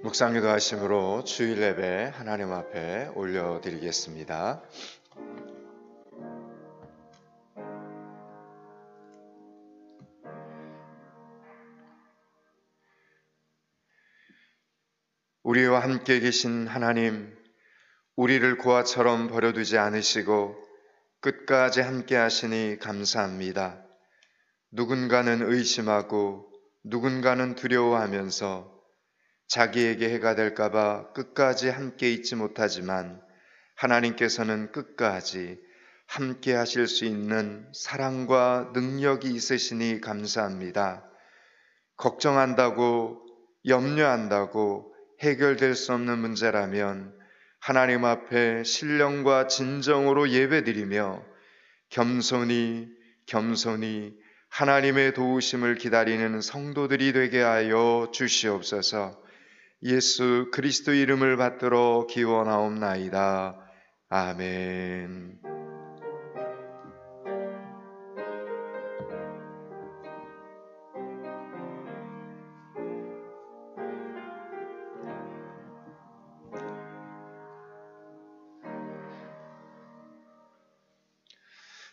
묵상기도 하심으로 주일 예배 하나님 앞에 올려드리겠습니다. 우리와 함께 계신 하나님, 우리를 고아처럼 버려두지 않으시고 끝까지 함께 하시니 감사합니다. 누군가는 의심하고 누군가는 두려워하면서 자기에게 해가 될까봐 끝까지 함께 있지 못하지만 하나님께서는 끝까지 함께 하실 수 있는 사랑과 능력이 있으시니 감사합니다. 걱정한다고, 염려한다고 해결될 수 없는 문제라면 하나님 앞에 신령과 진정으로 예배드리며 겸손히 하나님의 도우심을 기다리는 성도들이 되게 하여 주시옵소서. 예수 그리스도 이름을 받들어 기원하옵나이다. 아멘.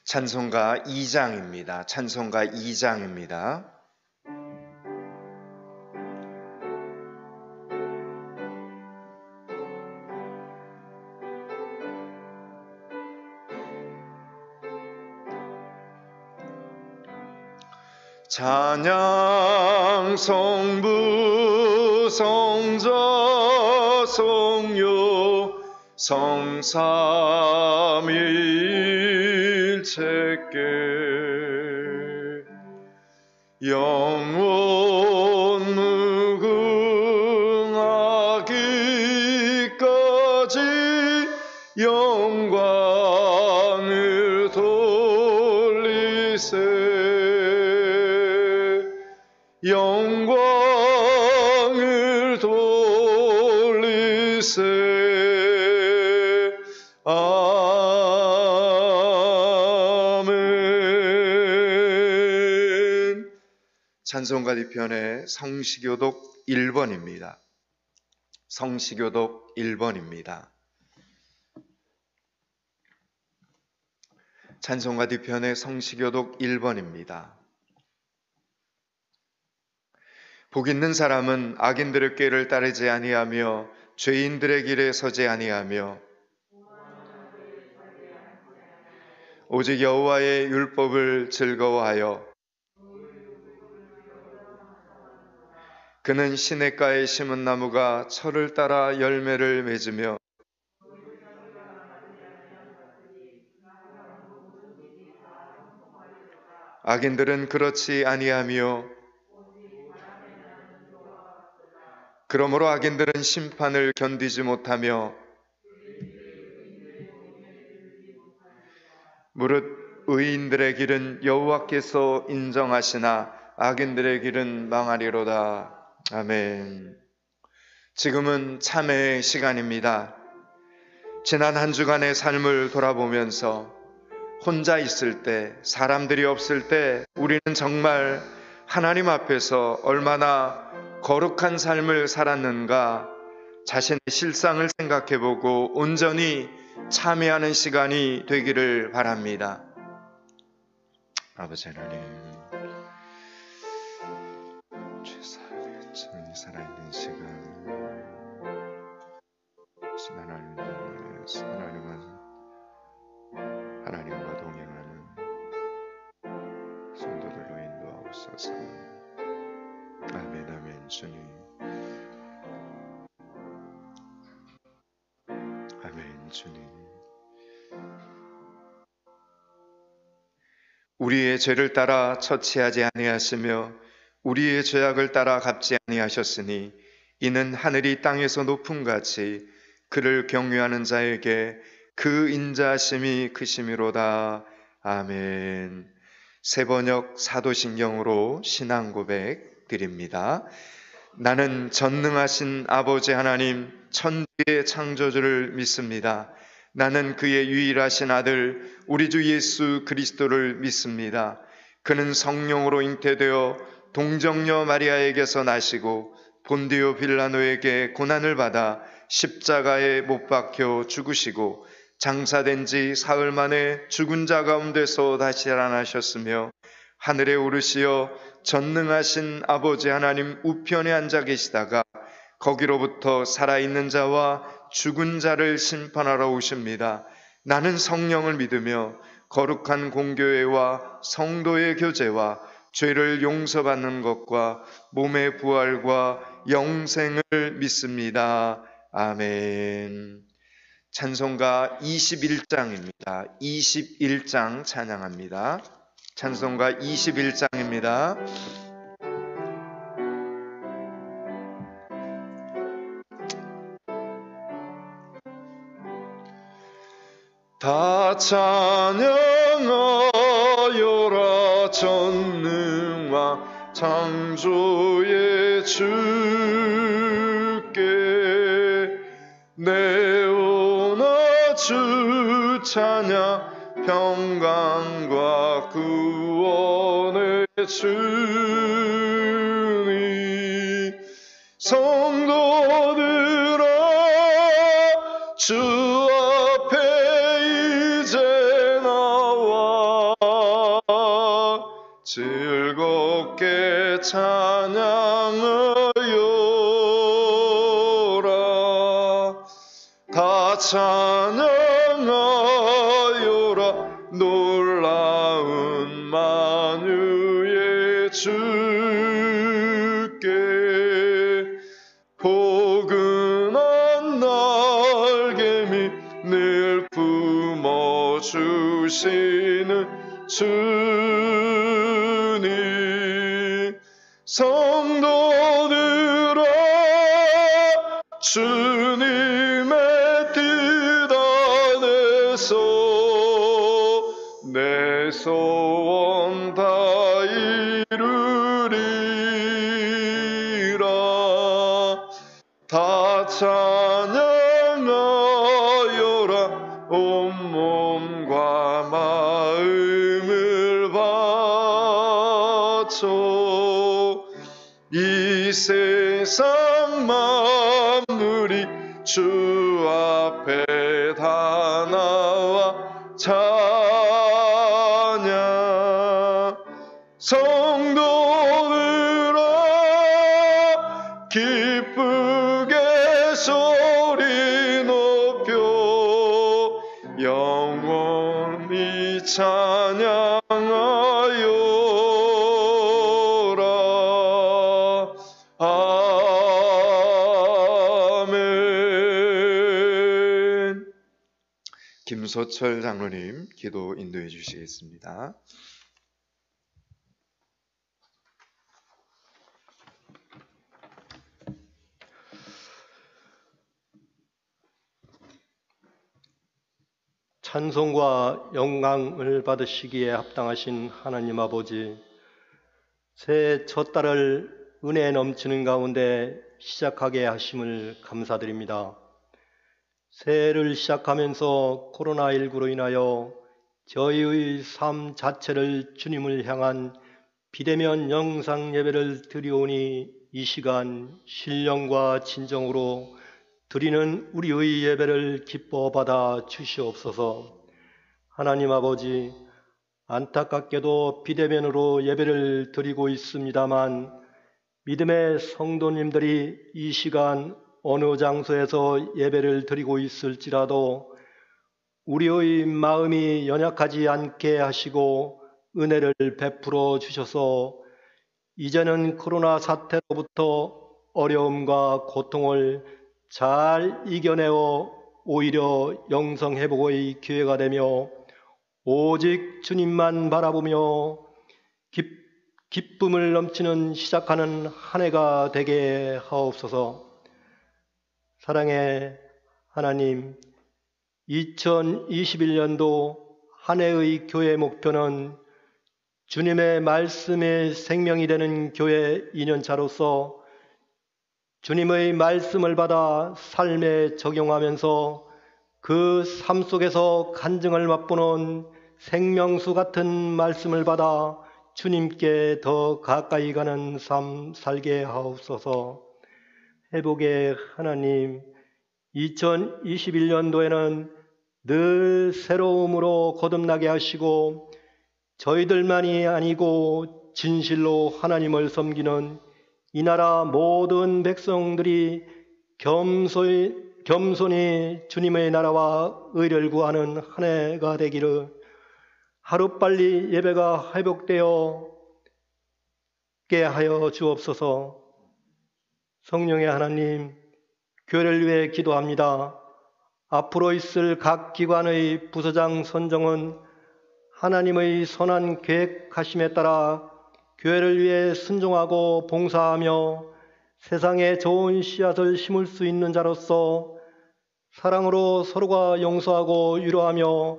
찬송가 2장입니다. 찬송가 2장입니다. 찬양 성부 성자 성요 성삼일체께 영원 무궁하기까지 영광을 돌리세. 영광을 돌리세. 아멘. 찬송가 뒤편에 성시교독 1번입니다. 성시교독 1번입니다. 찬송가 뒤편에 성시교독 1번입니다. 복 있는 사람은 악인들의 꾀를 따르지 아니하며 죄인들의 길에 서지 아니하며 오직 여호와의 율법을 즐거워하여 그는 시냇가에 심은 나무가 철을 따라 열매를 맺으며 악인들은 그렇지 아니하며 그러므로 악인들은 심판을 견디지 못하며 무릇 의인들의 길은 여호와께서 인정하시나 악인들의 길은 망하리로다. 아멘. 지금은 참회의 시간입니다. 지난 한 주간의 삶을 돌아보면서 혼자 있을 때, 사람들이 없을 때 우리는 정말 하나님 앞에서 얼마나 거룩한 삶을 살았는가 자신의 실상을 생각해보고 온전히 참회하는 시간이 되기를 바랍니다. 아버지 하나님, 죄사하며 살아있는 시간 하나님과 동행하는 성도들로 인도하옵소서. 아멘. 아멘. 주님, 아멘. 주님, 우리의 죄를 따라 처치하지 아니하시며 우리의 죄악을 따라 갚지 아니하셨으니 이는 하늘이 땅에서 높음같이 그를 경외하는 자에게 그 인자하심이 크심이로다. 아멘. 세번역 사도신경으로 신앙 고백 드립니다. 나는 전능하신 아버지 하나님 천지의 창조주를 믿습니다. 나는 그의 유일하신 아들 우리 주 예수 그리스도를 믿습니다. 그는 성령으로 잉태되어 동정녀 마리아에게서 나시고 본디오 빌라노에게 고난을 받아 십자가에 못 박혀 죽으시고 장사된 지 사흘 만에 죽은 자 가운데서 다시 살아나셨으며 하늘에 오르시어 전능하신 아버지 하나님 우편에 앉아 계시다가 거기로부터 살아있는 자와 죽은 자를 심판하러 오십니다. 나는 성령을 믿으며 거룩한 공교회와 성도의 교제와 죄를 용서받는 것과 몸의 부활과 영생을 믿습니다. 아멘. 찬송가 21장입니다. 21장 찬양합니다. 찬송가 21장입니다. 다 찬양하여라 전능한 창조의 주께 내오나 주 찬양 평강과 구원의 주님 성도들아 주 앞에 이제 나와 즐겁게 찬양하여라 다 찬양하여라 놀라운 만유의 주께 포근한 날개미 늘 품어주시는 주님 성도들아 주님의 뜻 안에서 내 소원 다 이루리라 다 찬양하여라 온몸과 마음을 바쳐 이 세상 만물이 주 앞에 다 나와 찬양 성도들아 기쁘게 소리 높여 영원히 찬양하여라 아멘. 김소철 장로님 기도 인도해 주시겠습니다. 찬송과 영광을 받으시기에 합당하신 하나님 아버지, 새해 첫 달을 은혜 넘치는 가운데 시작하게 하심을 감사드립니다. 새해를 시작하면서 코로나19로 인하여 저희의 삶 자체를 주님을 향한 비대면 영상 예배를 드리오니 이 시간 신령과 진정으로 드리는 우리의 예배를 기뻐 받아 주시옵소서. 하나님 아버지, 안타깝게도 비대면으로 예배를 드리고 있습니다만 믿음의 성도님들이 이 시간 어느 장소에서 예배를 드리고 있을지라도 우리의 마음이 연약하지 않게 하시고 은혜를 베풀어 주셔서 이제는 코로나 사태로부터 어려움과 고통을 잘 이겨내어 오히려 영성회복의 기회가 되며 오직 주님만 바라보며 기쁨을 넘치는 시작하는 한 해가 되게 하옵소서. 사랑의 하나님, 2021년도 한 해의 교회 목표는 주님의 말씀의 생명이 되는 교회 2년차로서 주님의 말씀을 받아 삶에 적용하면서 그 삶 속에서 간증을 맛보는 생명수 같은 말씀을 받아 주님께 더 가까이 가는 삶 살게 하옵소서. 회복의 하나님, 2021년도에는 늘 새로움으로 거듭나게 하시고 저희들만이 아니고 진실로 하나님을 섬기는 이 나라 모든 백성들이 겸손히 주님의 나라와 의를 구하는 한 해가 되기를, 하루빨리 예배가 회복되어 게 하여 주옵소서. 성령의 하나님, 교회를 위해 기도합니다. 앞으로 있을 각 기관의 부서장 선정은 하나님의 선한 계획하심에 따라 교회를 위해 순종하고 봉사하며 세상에 좋은 씨앗을 심을 수 있는 자로서 사랑으로 서로가 용서하고 위로하며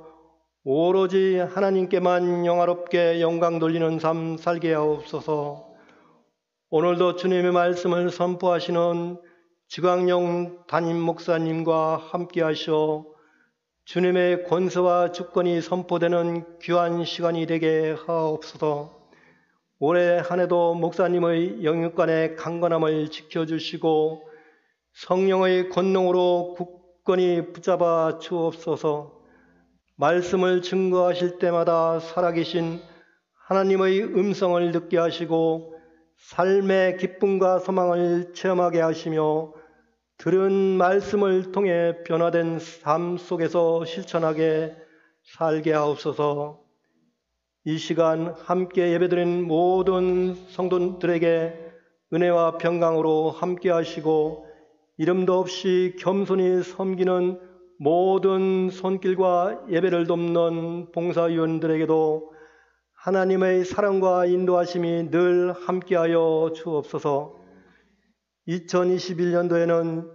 오로지 하나님께만 영화롭게 영광 돌리는 삶 살게 하옵소서. 오늘도 주님의 말씀을 선포하시는 지광영 담임 목사님과 함께 하시어 주님의 권세와 주권이 선포되는 귀한 시간이 되게 하옵소서. 올해 한 해도 목사님의 영육간의 강건함을 지켜주시고 성령의 권능으로 굳건히 붙잡아 주옵소서. 말씀을 증거하실 때마다 살아계신 하나님의 음성을 듣게 하시고 삶의 기쁨과 소망을 체험하게 하시며 들은 말씀을 통해 변화된 삶 속에서 실천하게 살게 하옵소서. 이 시간 함께 예배드린 모든 성도들에게 은혜와 평강으로 함께 하시고 이름도 없이 겸손히 섬기는 모든 손길과 예배를 돕는 봉사위원들에게도 하나님의 사랑과 인도하심이 늘 함께하여 주옵소서. 2021년도에는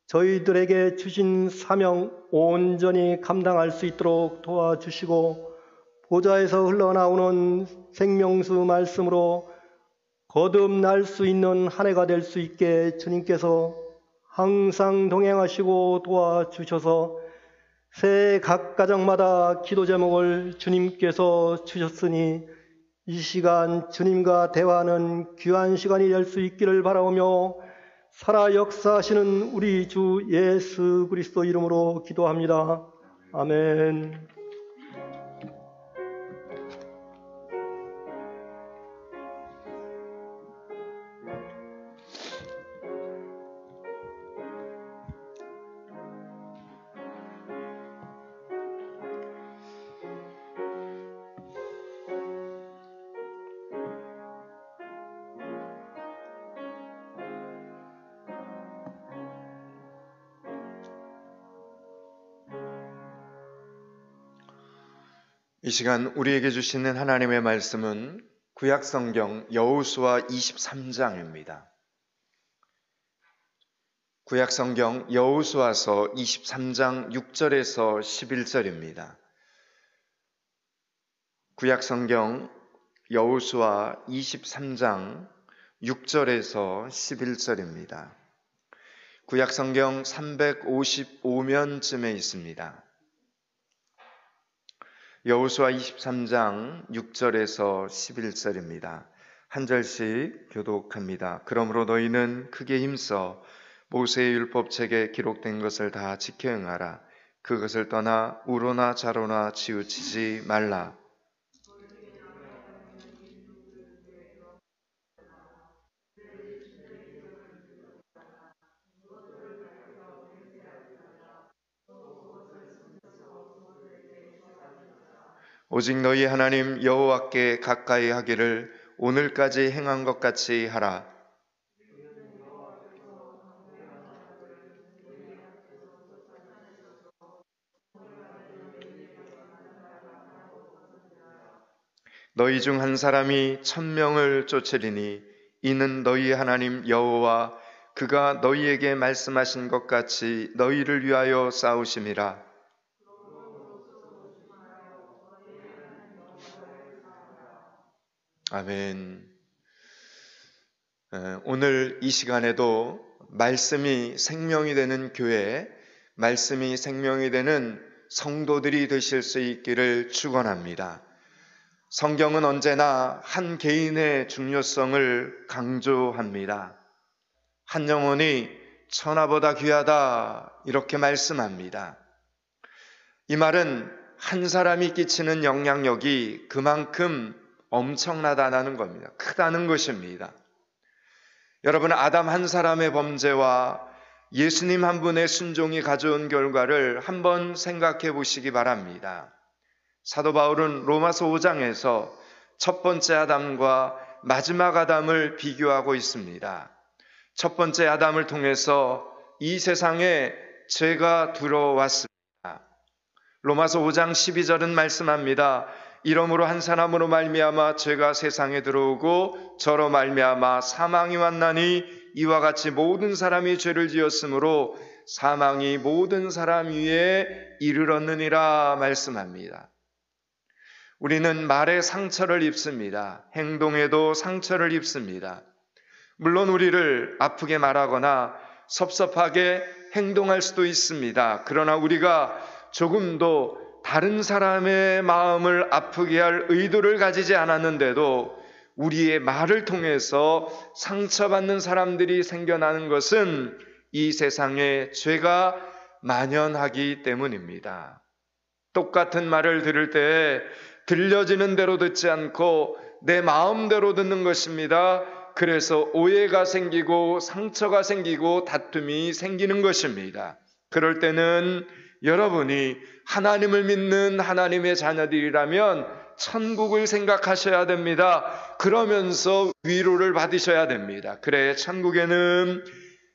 저희들에게 주신 사명 온전히 감당할 수 있도록 도와주시고 보좌에서 흘러나오는 생명수 말씀으로 거듭날 수 있는 한 해가 될 수 있게 주님께서 항상 동행하시고 도와주셔서 새해 각 가정마다 기도 제목을 주님께서 주셨으니 이 시간 주님과 대화하는 귀한 시간이 될 수 있기를 바라오며 살아 역사하시는 우리 주 예수 그리스도 이름으로 기도합니다. 아멘. 이 시간 우리에게 주시는 하나님의 말씀은 구약성경 여호수아 23장입니다. 구약성경 여호수아서 23장 6절에서 11절입니다. 구약성경 여호수아 23장 6절에서 11절입니다. 구약성경 355면쯤에 있습니다. 여호수아 23장 6절에서 11절입니다. 한 절씩 교독합니다. 그러므로 너희는 크게 힘써 모세의 율법책에 기록된 것을 다 지켜 행하라. 그것을 떠나 우로나 좌로나 치우치지 말라. 오직 너희 하나님 여호와께 가까이 하기를 오늘까지 행한 것 같이 하라. 너희 중 한 사람이 1000명을 쫓으리니 이는 너희 하나님 여호와 그가 너희에게 말씀하신 것 같이 너희를 위하여 싸우심이라. 아멘. 오늘 이 시간에도 말씀이 생명이 되는 교회, 말씀이 생명이 되는 성도들이 되실 수 있기를 축원합니다. 성경은 언제나 한 개인의 중요성을 강조합니다. 한 영혼이 천하보다 귀하다 이렇게 말씀합니다. 이 말은 한 사람이 끼치는 영향력이 그만큼 엄청나다는 겁니다. 크다는 것입니다. 여러분, 아담 한 사람의 범죄와 예수님 한 분의 순종이 가져온 결과를 한번 생각해 보시기 바랍니다. 사도 바울은 로마서 5장에서 첫 번째 아담과 마지막 아담을 비교하고 있습니다. 첫 번째 아담을 통해서 이 세상에 죄가 들어왔습니다. 로마서 5장 12절은 말씀합니다. 이러므로 한 사람으로 말미암아 죄가 세상에 들어오고 저로 말미암아 사망이 왔나니 이와 같이 모든 사람이 죄를 지었으므로 사망이 모든 사람 위에 이르렀느니라 말씀합니다. 우리는 말에 상처를 입습니다. 행동에도 상처를 입습니다. 물론 우리를 아프게 말하거나 섭섭하게 행동할 수도 있습니다. 그러나 우리가 조금도 다른 사람의 마음을 아프게 할 의도를 가지지 않았는데도 우리의 말을 통해서 상처받는 사람들이 생겨나는 것은 이 세상에 죄가 만연하기 때문입니다. 똑같은 말을 들을 때 들려지는 대로 듣지 않고 내 마음대로 듣는 것입니다. 그래서 오해가 생기고 상처가 생기고 다툼이 생기는 것입니다. 그럴 때는 여러분이 하나님을 믿는 하나님의 자녀들이라면 천국을 생각하셔야 됩니다. 그러면서 위로를 받으셔야 됩니다. 그래, 천국에는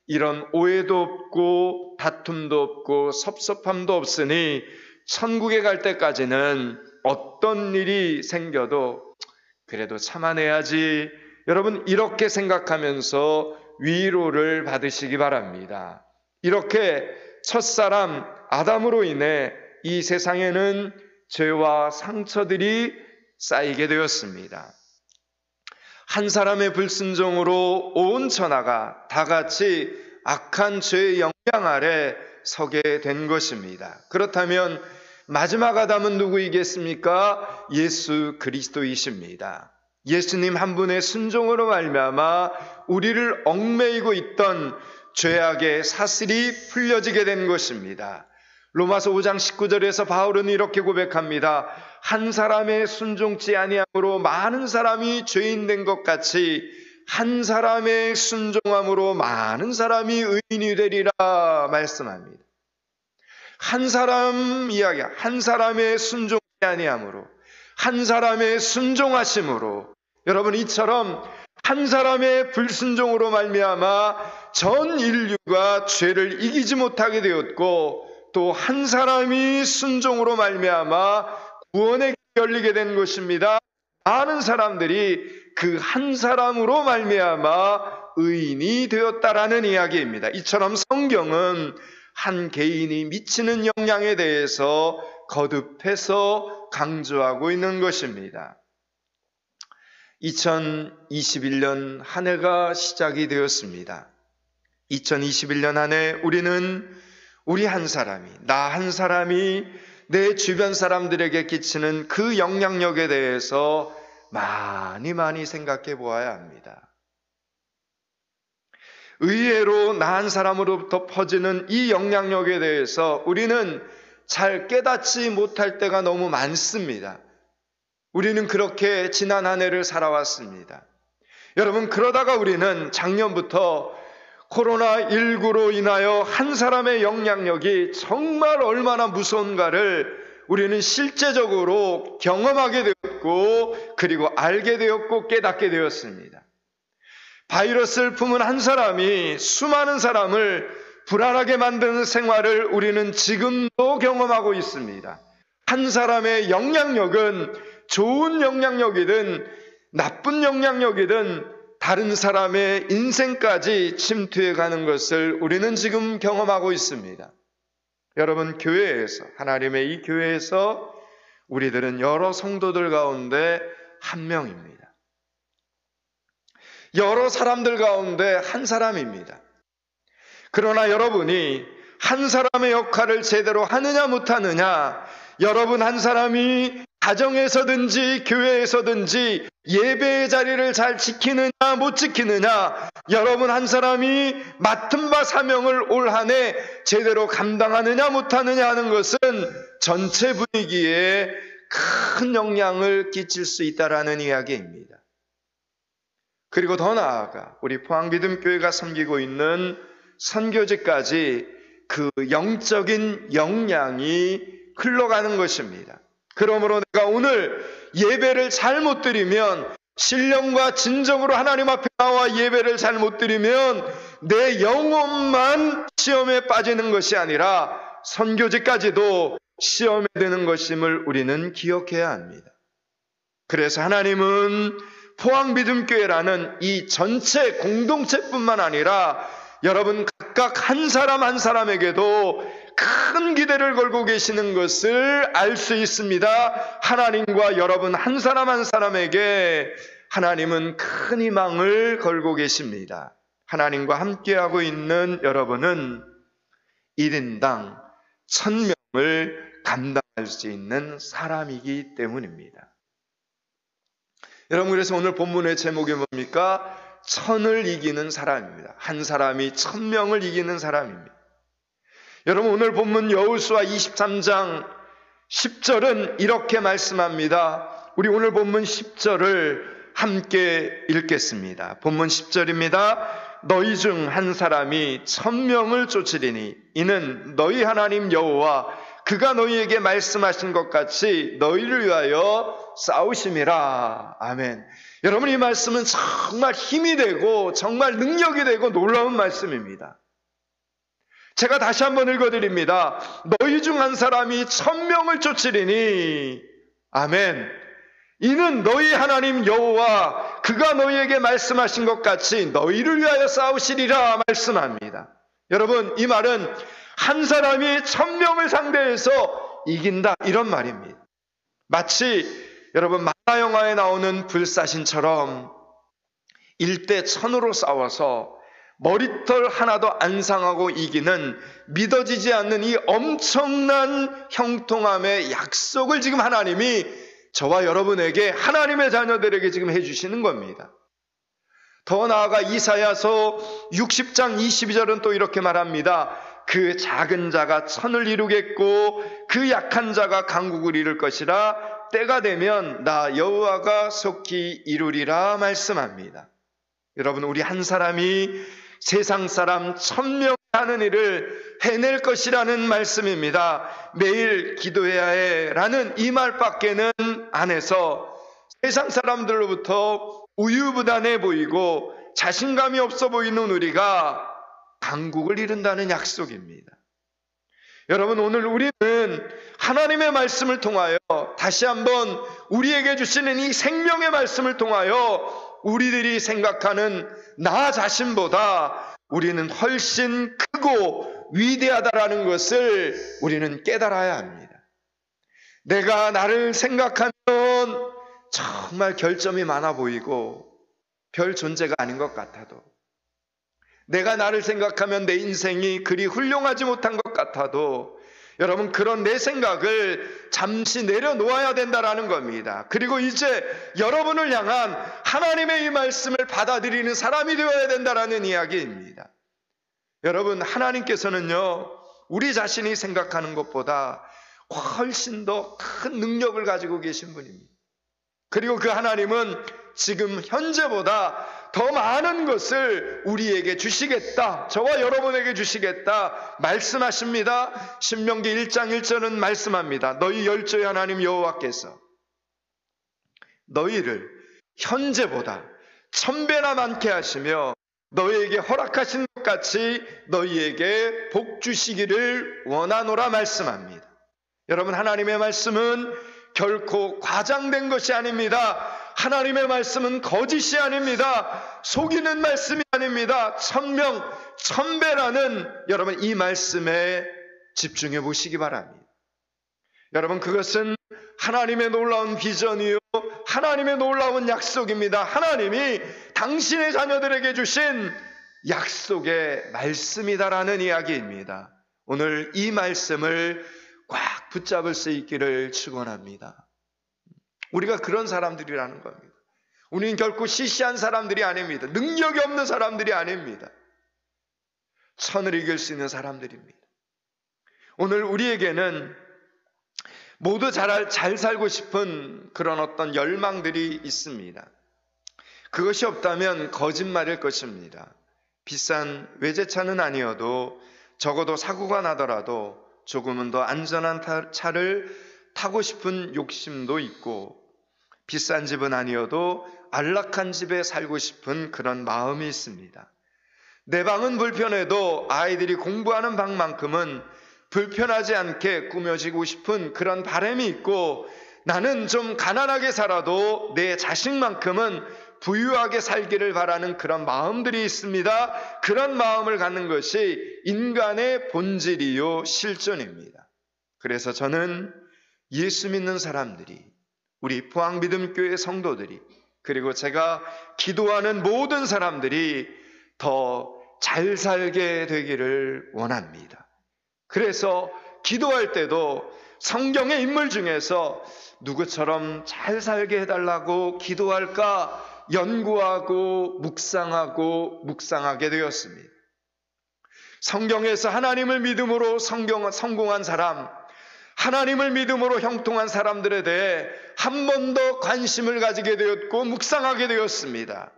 이런 오해도 없고 다툼도 없고 섭섭함도 없으니 천국에 갈 때까지는 어떤 일이 생겨도 그래도 참아내야지. 여러분, 이렇게 생각하면서 위로를 받으시기 바랍니다. 이렇게 첫사람 아담으로 인해 이 세상에는 죄와 상처들이 쌓이게 되었습니다. 한 사람의 불순종으로 온 천하가 다 같이 악한 죄의 영향 아래 서게 된 것입니다. 그렇다면 마지막 아담은 누구이겠습니까? 예수 그리스도이십니다. 예수님 한 분의 순종으로 말미암아 우리를 얽매이고 있던 죄악의 사슬이 풀려지게 된 것입니다. 로마서 5장 19절에서 바울은 이렇게 고백합니다. 한 사람의 순종치 아니함으로 많은 사람이 죄인 된 것 같이 한 사람의 순종함으로 많은 사람이 의인이 되리라 말씀합니다. 한 사람 이야기, 한 사람의 순종치 아니함으로, 한 사람의 순종하심으로, 여러분, 이처럼 한 사람의 불순종으로 말미암아 전 인류가 죄를 이기지 못하게 되었고, 또 한 사람이 순종으로 말미암아 구원의 길이 열리게 된 것입니다. 많은 사람들이 그 한 사람으로 말미암아 의인이 되었다라는 이야기입니다. 이처럼 성경은 한 개인이 미치는 영향에 대해서 거듭해서 강조하고 있는 것입니다. 2021년 한 해가 시작이 되었습니다. 2021년 한 해 우리는 우리 한 사람이, 나 한 사람이 내 주변 사람들에게 끼치는 그 영향력에 대해서 많이 생각해 보아야 합니다. 의외로 나 한 사람으로부터 퍼지는 이 영향력에 대해서 우리는 잘 깨닫지 못할 때가 너무 많습니다. 우리는 그렇게 지난 한 해를 살아왔습니다. 여러분, 그러다가 우리는 작년부터 코로나19로 인하여 한 사람의 영향력이 정말 얼마나 무서운가를 우리는 실제적으로 경험하게 되었고, 그리고 알게 되었고 깨닫게 되었습니다. 바이러스를 품은 한 사람이 수많은 사람을 불안하게 만드는 생활을 우리는 지금도 경험하고 있습니다. 한 사람의 영향력은 좋은 영향력이든 나쁜 영향력이든 다른 사람의 인생까지 침투해 가는 것을 우리는 지금 경험하고 있습니다. 여러분, 교회에서, 하나님의 이 교회에서 우리들은 여러 성도들 가운데 한 명입니다. 여러 사람들 가운데 한 사람입니다. 그러나 여러분이 한 사람의 역할을 제대로 하느냐 못하느냐, 여러분 한 사람이 가정에서든지 교회에서든지 예배의 자리를 잘 지키느냐 못 지키느냐, 여러분 한 사람이 맡은 바 사명을 올 한 해 제대로 감당하느냐 못하느냐 하는 것은 전체 분위기에 큰 영향을 끼칠 수 있다라는 이야기입니다. 그리고 더 나아가 우리 포항믿음교회가 섬기고 있는 선교지까지 그 영적인 역량이 흘러가는 것입니다. 그러므로 내가 오늘 예배를 잘못 드리면, 신령과 진정으로 하나님 앞에 나와 예배를 잘못 드리면 내 영혼만 시험에 빠지는 것이 아니라 선교지까지도 시험에 드는 것임을 우리는 기억해야 합니다. 그래서 하나님은 포항믿음교회라는 이 전체 공동체뿐만 아니라 여러분 각각 한 사람 한 사람에게도 큰 기대를 걸고 계시는 것을 알 수 있습니다. 하나님과 여러분 한 사람 한 사람에게 하나님은 큰 희망을 걸고 계십니다. 하나님과 함께하고 있는 여러분은 1인당 1000명을 감당할 수 있는 사람이기 때문입니다. 여러분, 그래서 오늘 본문의 제목이 뭡니까? 1000을 이기는 사람입니다. 한 사람이 1000명을 이기는 사람입니다. 여러분, 오늘 본문 여호수아 23장 10절은 이렇게 말씀합니다. 우리 오늘 본문 10절을 함께 읽겠습니다. 본문 10절입니다. 너희 중 한 사람이 1000명을 쫓으리니 이는 너희 하나님 여호와 그가 너희에게 말씀하신 것 같이 너희를 위하여 싸우심이라. 아멘. 여러분, 이 말씀은 정말 힘이 되고 정말 능력이 되고 놀라운 말씀입니다. 제가 다시 한번 읽어드립니다. 너희 중 한 사람이 1000명을 쫓으리니, 아멘, 이는 너희 하나님 여호와 그가 너희에게 말씀하신 것 같이 너희를 위하여 싸우시리라 말씀합니다. 여러분, 이 말은 한 사람이 1000명을 상대해서 이긴다, 이런 말입니다. 마치 여러분 만화 영화에 나오는 불사신처럼 1대 1000으로 싸워서 머리털 하나도 안 상하고 이기는, 믿어지지 않는 이 엄청난 형통함의 약속을 지금 하나님이 저와 여러분에게, 하나님의 자녀들에게 지금 해주시는 겁니다. 더 나아가 이사야서 60장 22절은 또 이렇게 말합니다. 그 작은 자가 1000을 이루겠고 그 약한 자가 강국을 이룰 것이라. 때가 되면 나 여호와가 속히 이루리라 말씀합니다. 여러분, 우리 한 사람이 세상 사람 1000명 하는 일을 해낼 것이라는 말씀입니다. 매일 기도해야 해라는 이 말밖에는 안 해서 세상 사람들로부터 우유부단해 보이고 자신감이 없어 보이는 우리가 강국을 이룬다는 약속입니다. 여러분, 오늘 우리는 하나님의 말씀을 통하여 다시 한번 우리에게 주시는 이 생명의 말씀을 통하여 우리들이 생각하는 나 자신보다 우리는 훨씬 크고 위대하다라는 것을 우리는 깨달아야 합니다. 내가 나를 생각하면 정말 결점이 많아 보이고 별 존재가 아닌 것 같아도, 내가 나를 생각하면 내 인생이 그리 훌륭하지 못한 것 같아도, 여러분, 그런 내 생각을 잠시 내려놓아야 된다라는 겁니다. 그리고 이제 여러분을 향한 하나님의 이 말씀을 받아들이는 사람이 되어야 된다라는 이야기입니다. 여러분, 하나님께서는요, 우리 자신이 생각하는 것보다 훨씬 더 큰 능력을 가지고 계신 분입니다. 그리고 그 하나님은 지금 현재보다 더 많은 것을 우리에게 주시겠다, 저와 여러분에게 주시겠다 말씀하십니다. 신명기 1장 1절은 말씀합니다. 너희 열조의 하나님 여호와께서 너희를 현재보다 1000배나 많게 하시며 너희에게 허락하신 것 같이 너희에게 복 주시기를 원하노라 말씀합니다. 여러분, 하나님의 말씀은 결코 과장된 것이 아닙니다. 하나님의 말씀은 거짓이 아닙니다. 속이는 말씀이 아닙니다. 1000명 1000배라는 여러분 이 말씀에 집중해 보시기 바랍니다. 여러분, 그것은 하나님의 놀라운 비전이요, 하나님의 놀라운 약속입니다. 하나님이 당신의 자녀들에게 주신 약속의 말씀이다라는 이야기입니다. 오늘 이 말씀을 꽉 붙잡을 수 있기를 축원합니다. 우리가 그런 사람들이라는 겁니다. 우리는 결코 시시한 사람들이 아닙니다. 능력이 없는 사람들이 아닙니다. 천을 이길 수 있는 사람들입니다. 오늘 우리에게는 모두 잘 살고 싶은 그런 어떤 열망들이 있습니다. 그것이 없다면 거짓말일 것입니다. 비싼 외제차는 아니어도 적어도 사고가 나더라도 조금은 더 안전한 차를 타고 싶은 욕심도 있고, 비싼 집은 아니어도 안락한 집에 살고 싶은 그런 마음이 있습니다. 내 방은 불편해도 아이들이 공부하는 방만큼은 불편하지 않게 꾸며지고 싶은 그런 바람이 있고, 나는 좀 가난하게 살아도 내 자식만큼은 부유하게 살기를 바라는 그런 마음들이 있습니다. 그런 마음을 갖는 것이 인간의 본질이요 실존입니다. 그래서 저는 예수 믿는 사람들이, 우리 포항믿음교회 성도들이, 그리고 제가 기도하는 모든 사람들이 더 잘 살게 되기를 원합니다. 그래서 기도할 때도 성경의 인물 중에서 누구처럼 잘 살게 해달라고 기도할까 연구하고 묵상하게 되었습니다. 성경에서 하나님을 믿음으로 성공한 사람, 하나님을 믿음으로 형통한 사람들에 대해 한 번 더 관심을 가지게 되었고 묵상하게 되었습니다.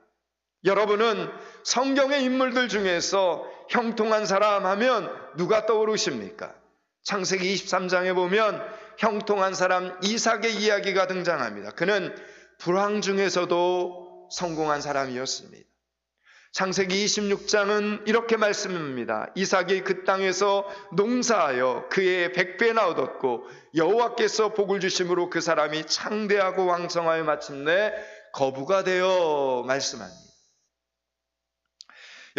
여러분은 성경의 인물들 중에서 형통한 사람 하면 누가 떠오르십니까? 창세기 23장에 보면 형통한 사람 이삭의 이야기가 등장합니다. 그는 불황 중에서도 성공한 사람이었습니다. 창세기 26장은 이렇게 말씀합니다. 이삭이 그 땅에서 농사하여 그의 100배나 얻었고 여호와께서 복을 주심으로 그 사람이 창대하고 왕성하여 마침내 거부가 되어 말씀합니다.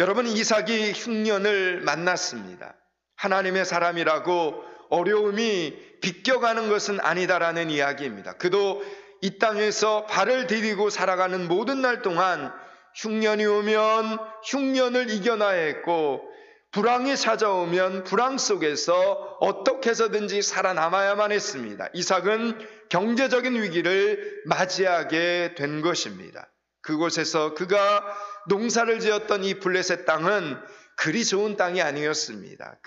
여러분, 이삭이 흉년을 만났습니다. 하나님의 사람이라고 어려움이 비껴가는 것은 아니다라는 이야기입니다. 그도 이 땅에서 발을 디디고 살아가는 모든 날 동안 흉년이 오면 흉년을 이겨나야 했고, 불황이 찾아오면 불황 속에서 어떻게 해서든지 살아남아야만 했습니다. 이삭은 경제적인 위기를 맞이하게 된 것입니다. 그곳에서 그가 농사를 지었던 이 블레셋 땅은 그리 좋은 땅이 아니었습니다.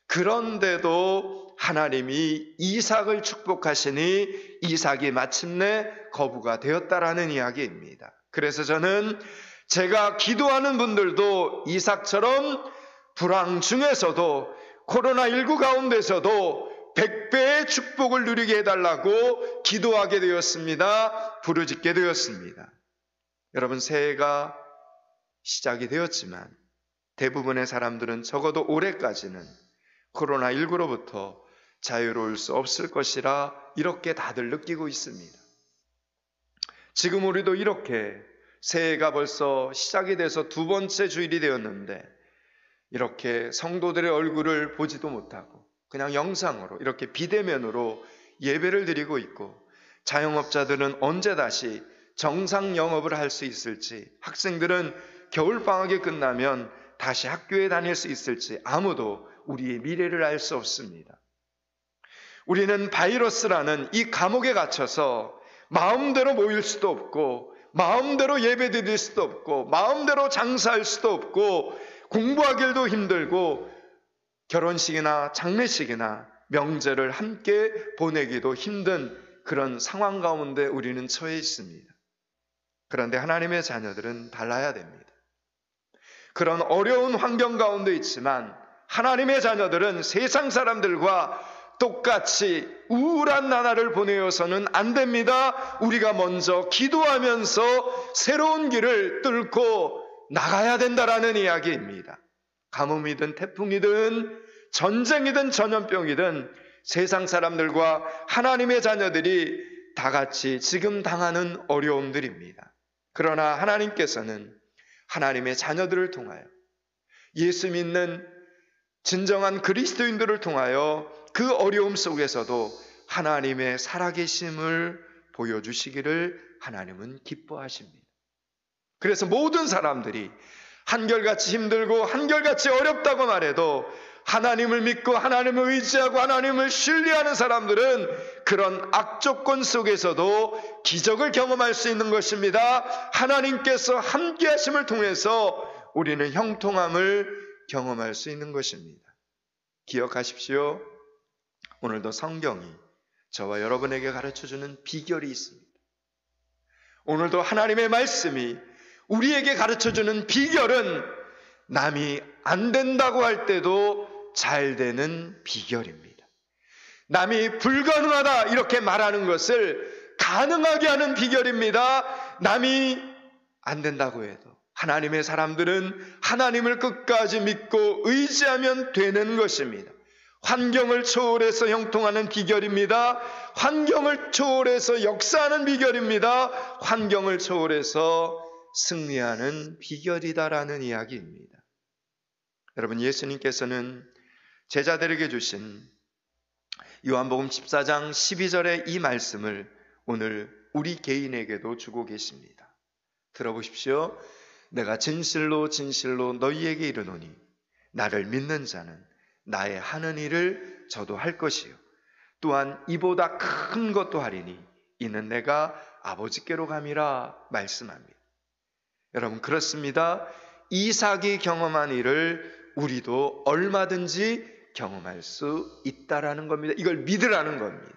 그런데도 하나님이 이삭을 축복하시니 이삭이 마침내 거부가 되었다라는 이야기입니다. 그래서 저는 제가 기도하는 분들도 이삭처럼 불황 중에서도 코로나19 가운데서도 100배의 축복을 누리게 해달라고 기도하게 되었습니다. 부르짖게 되었습니다. 여러분, 새해가 시작이 되었지만 대부분의 사람들은 적어도 올해까지는 코로나19로부터 자유로울 수 없을 것이라 이렇게 다들 느끼고 있습니다. 지금 우리도 이렇게 새해가 벌써 시작이 돼서 두 번째 주일이 되었는데 이렇게 성도들의 얼굴을 보지도 못하고 그냥 영상으로 이렇게 비대면으로 예배를 드리고 있고, 자영업자들은 언제 다시 정상 영업을 할 수 있을지, 학생들은 겨울방학이 끝나면 다시 학교에 다닐 수 있을지 아무도 우리의 미래를 알 수 없습니다. 우리는 바이러스라는 이 감옥에 갇혀서 마음대로 모일 수도 없고, 마음대로 예배 드릴 수도 없고, 마음대로 장사할 수도 없고, 공부하기도 힘들고, 결혼식이나 장례식이나 명제를 함께 보내기도 힘든 그런 상황 가운데 우리는 처해 있습니다. 그런데 하나님의 자녀들은 달라야 됩니다. 그런 어려운 환경 가운데 있지만 하나님의 자녀들은 세상 사람들과 똑같이 우울한 나날을 보내어서는 안 됩니다. 우리가 먼저 기도하면서 새로운 길을 뚫고 나가야 된다라는 이야기입니다. 가뭄이든 태풍이든 전쟁이든 전염병이든 세상 사람들과 하나님의 자녀들이 다 같이 지금 당하는 어려움들입니다. 그러나 하나님께서는 하나님의 자녀들을 통하여, 예수 믿는 진정한 그리스도인들을 통하여 그 어려움 속에서도 하나님의 살아계심을 보여주시기를 하나님은 기뻐하십니다. 그래서 모든 사람들이 한결같이 힘들고 한결같이 어렵다고 말해도 하나님을 믿고 하나님을 의지하고 하나님을 신뢰하는 사람들은 그런 악조건 속에서도 기적을 경험할 수 있는 것입니다. 하나님께서 함께 하심을 통해서 우리는 형통함을 경험할 수 있는 것입니다. 기억하십시오. 오늘도 성경이 저와 여러분에게 가르쳐주는 비결이 있습니다. 오늘도 하나님의 말씀이 우리에게 가르쳐주는 비결은 남이 안 된다고 할 때도 잘 되는 비결입니다. 남이 불가능하다 이렇게 말하는 것을 가능하게 하는 비결입니다. 남이 안 된다고 해도 하나님의 사람들은 하나님을 끝까지 믿고 의지하면 되는 것입니다. 환경을 초월해서 형통하는 비결입니다. 환경을 초월해서 역사하는 비결입니다. 환경을 초월해서 승리하는 비결이다라는 이야기입니다. 여러분, 예수님께서는 제자들에게 주신 요한복음 14장 12절의 이 말씀을 오늘 우리 개인에게도 주고 계십니다. 들어보십시오. 내가 진실로 진실로 너희에게 이르노니 나를 믿는 자는 나의 하는 일을 저도 할 것이요 또한 이보다 큰 것도 하리니 이는 내가 아버지께로 감이라 말씀합니다. 여러분, 그렇습니다. 이삭이 경험한 일을 우리도 얼마든지 경험할 수 있다라는 겁니다. 이걸 믿으라는 겁니다.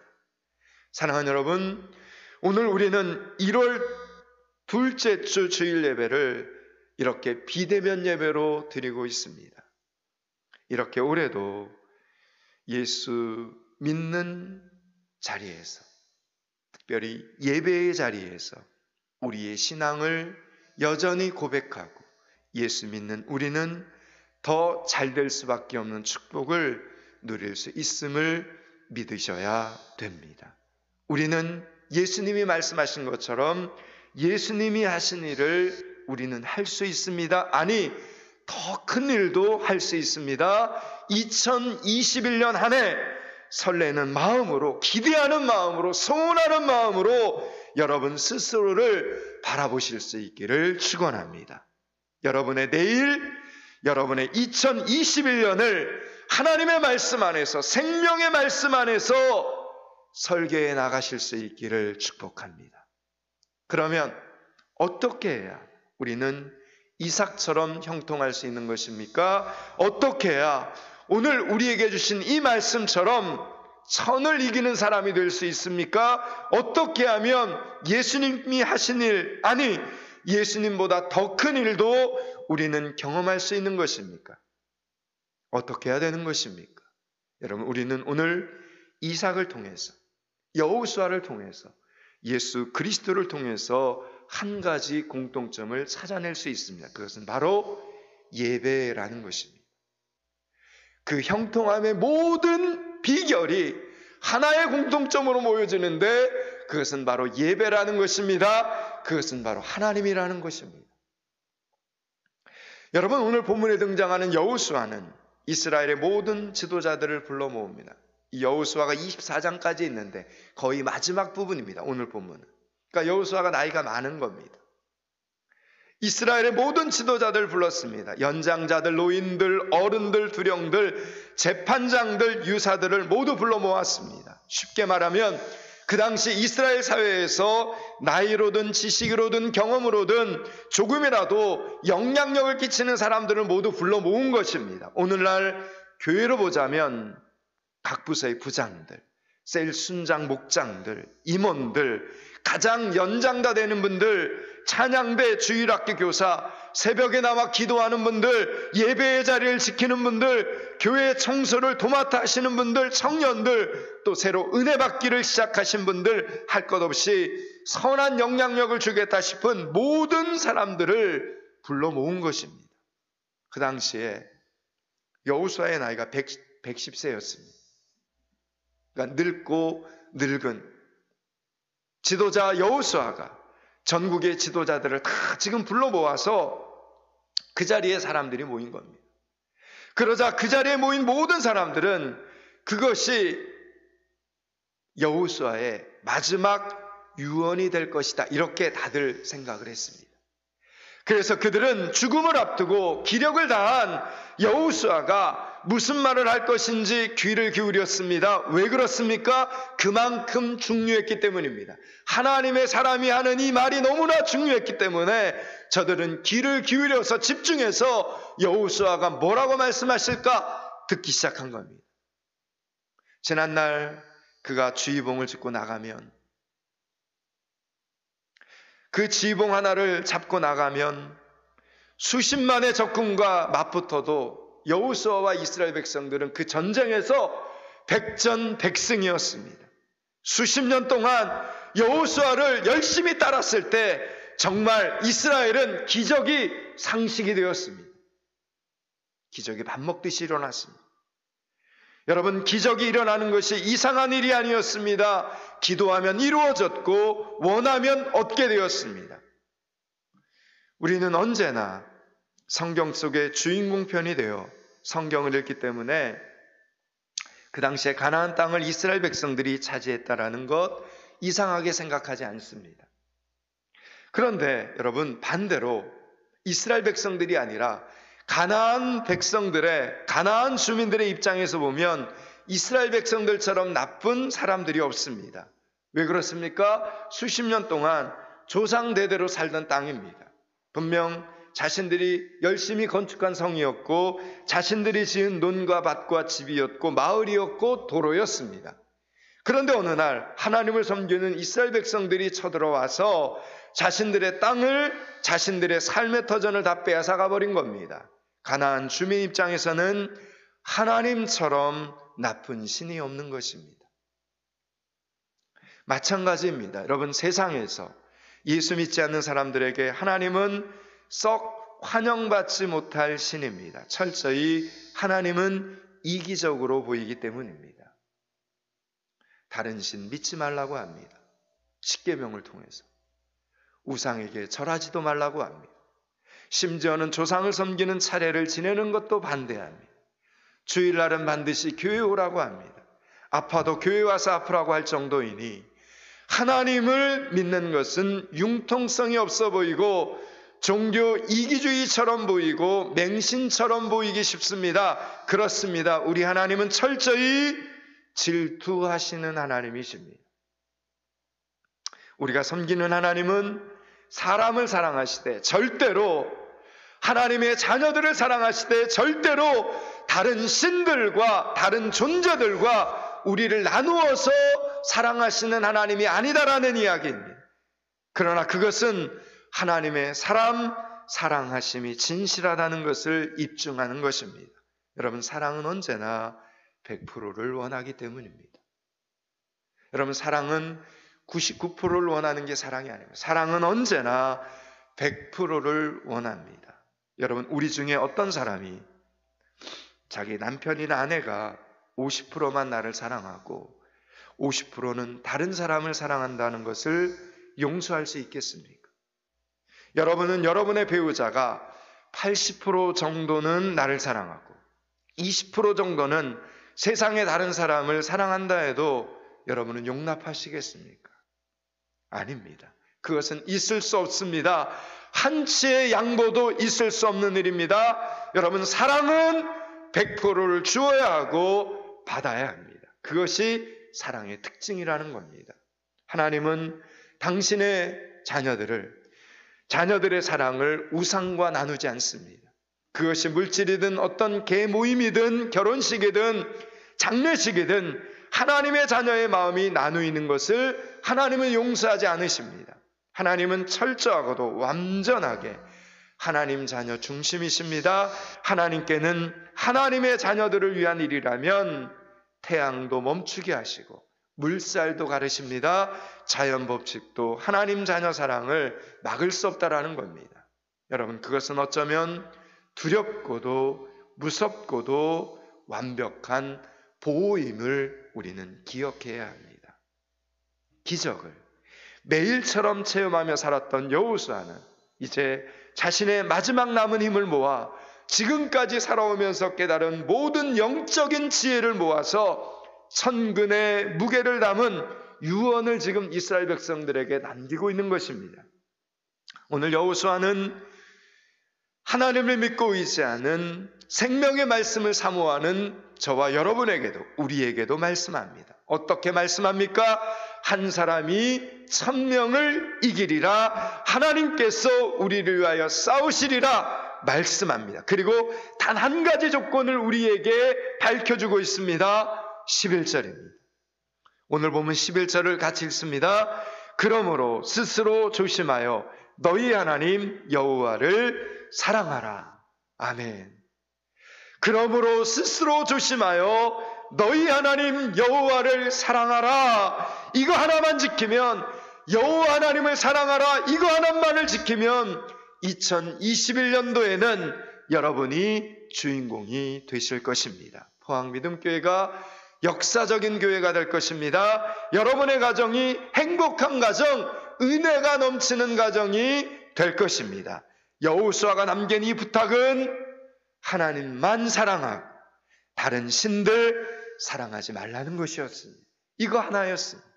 사랑하는 여러분, 오늘 우리는 1월 둘째 주 주일 예배를 이렇게 비대면 예배로 드리고 있습니다. 이렇게 올해도 예수 믿는 자리에서, 특별히 예배의 자리에서 우리의 신앙을 여전히 고백하고 예수 믿는 우리는 더 잘 될 수밖에 없는 축복을 누릴 수 있음을 믿으셔야 됩니다. 우리는 예수님이 말씀하신 것처럼 예수님이 하신 일을 우리는 할 수 있습니다. 아니, 더 큰 일도 할 수 있습니다. 2021년 한 해 설레는 마음으로, 기대하는 마음으로, 소원하는 마음으로 여러분 스스로를 바라보실 수 있기를 축원합니다. 여러분의 내일, 여러분의 2021년을 하나님의 말씀 안에서, 생명의 말씀 안에서 설계해 나가실 수 있기를 축복합니다. 그러면 어떻게 해야 우리는 이삭처럼 형통할 수 있는 것입니까? 어떻게 해야 오늘 우리에게 주신 이 말씀처럼 천을 이기는 사람이 될 수 있습니까? 어떻게 하면 예수님이 하신 일, 아니 예수님보다 더 큰 일도 우리는 경험할 수 있는 것입니까? 어떻게 해야 되는 것입니까? 여러분, 우리는 오늘 이삭을 통해서, 여호수아를 통해서, 예수 그리스도를 통해서 한 가지 공통점을 찾아낼 수 있습니다. 그것은 바로 예배라는 것입니다. 그 형통함의 모든 비결이 하나의 공통점으로 모여지는데 그것은 바로 예배라는 것입니다. 그것은 바로 하나님이라는 것입니다. 여러분, 오늘 본문에 등장하는 여호수아는 이스라엘의 모든 지도자들을 불러 모읍니다. 이 여호수아가 24장까지 있는데 거의 마지막 부분입니다. 오늘 본문은. 그러니까 여호수아가 나이가 많은 겁니다. 이스라엘의 모든 지도자들 불렀습니다. 연장자들, 노인들, 어른들, 두령들, 재판장들, 유사들을 모두 불러 모았습니다. 쉽게 말하면 그 당시 이스라엘 사회에서 나이로든 지식으로든 경험으로든 조금이라도 영향력을 끼치는 사람들을 모두 불러 모은 것입니다. 오늘날 교회로 보자면 각 부서의 부장들, 셀 순장 목장들, 임원들, 가장 연장자 되는 분들, 찬양배, 주일학교 교사, 새벽에 나와 기도하는 분들, 예배의 자리를 지키는 분들, 교회 청소를 도맡아 하시는 분들, 청년들, 또 새로 은혜 받기를 시작하신 분들, 할 것 없이 선한 영향력을 주겠다 싶은 모든 사람들을 불러 모은 것입니다. 그 당시에 여호수아의 나이가 110세였습니다. 그러니까 늙고 늙은 지도자 여호수아가 전국의 지도자들을 다 지금 불러 모아서 그 자리에 사람들이 모인 겁니다. 그러자 그 자리에 모인 모든 사람들은 그것이 여호수아의 마지막 유언이 될 것이다, 이렇게 다들 생각을 했습니다. 그래서 그들은 죽음을 앞두고 기력을 다한 여호수아가 무슨 말을 할 것인지 귀를 기울였습니다. 왜 그렇습니까? 그만큼 중요했기 때문입니다. 하나님의 사람이 하는 이 말이 너무나 중요했기 때문에 저들은 귀를 기울여서 집중해서 여호수아가 뭐라고 말씀하실까 듣기 시작한 겁니다. 지난날 그가 지휘봉을 짚고 나가면, 그 지휘봉 하나를 잡고 나가면 수십만의 적군과 맞붙어도 여호수아와 이스라엘 백성들은 그 전쟁에서 백전백승이었습니다. 수십 년 동안 여호수아를 열심히 따랐을 때 정말 이스라엘은 기적이 상식이 되었습니다. 기적이 밥 먹듯이 일어났습니다. 여러분, 기적이 일어나는 것이 이상한 일이 아니었습니다. 기도하면 이루어졌고 원하면 얻게 되었습니다. 우리는 언제나 성경 속의 주인공 편이 되어 성경을 읽기 때문에 그 당시에 가나안 땅을 이스라엘 백성들이 차지했다라는 것 이상하게 생각하지 않습니다. 그런데 여러분, 반대로 이스라엘 백성들이 아니라 가나안 백성들의, 가나안 주민들의 입장에서 보면 이스라엘 백성들처럼 나쁜 사람들이 없습니다. 왜 그렇습니까? 수십 년 동안 조상대대로 살던 땅입니다. 분명 자신들이 열심히 건축한 성이었고 자신들이 지은 논과 밭과 집이었고 마을이었고 도로였습니다. 그런데 어느 날 하나님을 섬기는 이스라엘 백성들이 쳐들어와서 자신들의 땅을, 자신들의 삶의 터전을 다 빼앗아가 버린 겁니다. 가나안 주민 입장에서는 하나님처럼 나쁜 신이 없는 것입니다. 마찬가지입니다. 여러분, 세상에서 예수 믿지 않는 사람들에게 하나님은 썩 환영받지 못할 신입니다. 철저히 하나님은 이기적으로 보이기 때문입니다. 다른 신 믿지 말라고 합니다. 십계명을 통해서 우상에게 절하지도 말라고 합니다. 심지어는 조상을 섬기는 차례를 지내는 것도 반대합니다. 주일날은 반드시 교회 오라고 합니다. 아파도 교회 와서 아프라고 할 정도이니 하나님을 믿는 것은 융통성이 없어 보이고 종교 이기주의처럼 보이고 맹신처럼 보이기 쉽습니다. 그렇습니다. 우리 하나님은 철저히 질투하시는 하나님이십니다. 우리가 섬기는 하나님은 사람을 사랑하시되 절대로, 하나님의 자녀들을 사랑하시되 절대로 다른 신들과 다른 존재들과 우리를 나누어서 사랑하시는 하나님이 아니다라는 이야기입니다. 그러나 그것은 하나님의 사람 사랑하심이 진실하다는 것을 입증하는 것입니다. 여러분, 사랑은 언제나 100%를 원하기 때문입니다. 여러분, 사랑은 99%를 원하는 게 사랑이 아닙니다. 사랑은 언제나 100%를 원합니다. 여러분, 우리 중에 어떤 사람이 자기 남편이나 아내가 50%만 나를 사랑하고 50%는 다른 사람을 사랑한다는 것을 용서할 수 있겠습니까? 여러분은 여러분의 배우자가 80% 정도는 나를 사랑하고 20% 정도는 세상의 다른 사람을 사랑한다 해도 여러분은 용납하시겠습니까? 아닙니다. 그것은 있을 수 없습니다. 한치의 양보도 있을 수 없는 일입니다. 여러분, 사랑은 100%를 주어야 하고 받아야 합니다. 그것이 사랑의 특징이라는 겁니다. 하나님은 당신의 자녀들의 사랑을 우상과 나누지 않습니다. 그것이 물질이든 어떤 계모임이든 결혼식이든 장례식이든 하나님의 자녀의 마음이 나누이는 것을 하나님은 용서하지 않으십니다. 하나님은 철저하고도 완전하게 하나님 자녀 중심이십니다. 하나님께는 하나님의 자녀들을 위한 일이라면 태양도 멈추게 하시고 물살도 가르십니다. 자연 법칙도 하나님 자녀 사랑을 막을 수 없다라는 겁니다. 여러분, 그것은 어쩌면 두렵고도 무섭고도 완벽한 보호임을 우리는 기억해야 합니다. 기적을 매일처럼 체험하며 살았던 여호수아는 이제 자신의 마지막 남은 힘을 모아 지금까지 살아오면서 깨달은 모든 영적인 지혜를 모아서 천근의 무게를 담은 유언을 지금 이스라엘 백성들에게 남기고 있는 것입니다. 오늘 여호수아는 하나님을 믿고 의지하는 생명의 말씀을 사모하는 저와 여러분에게도, 우리에게도 말씀합니다. 어떻게 말씀합니까? 한 사람이 1000명을 이기리라, 하나님께서 우리를 위하여 싸우시리라 말씀합니다. 그리고 단 한 가지 조건을 우리에게 밝혀주고 있습니다. 11절입니다. 오늘 보면 11절을 같이 읽습니다. 그러므로 스스로 조심하여 너희 하나님 여호와를 사랑하라. 아멘. 그러므로 스스로 조심하여 너희 하나님 여호와를 사랑하라. 이거 하나만 지키면, 여호와 하나님을 사랑하라, 이거 하나만을 지키면 2021년도에는 여러분이 주인공이 되실 것입니다. 포항믿음교회가 역사적인 교회가 될 것입니다. 여러분의 가정이 행복한 가정, 은혜가 넘치는 가정이 될 것입니다. 여호수아가 남긴 이 부탁은 하나님만 사랑하고 다른 신들 사랑하지 말라는 것이었습니다. 이거 하나였습니다.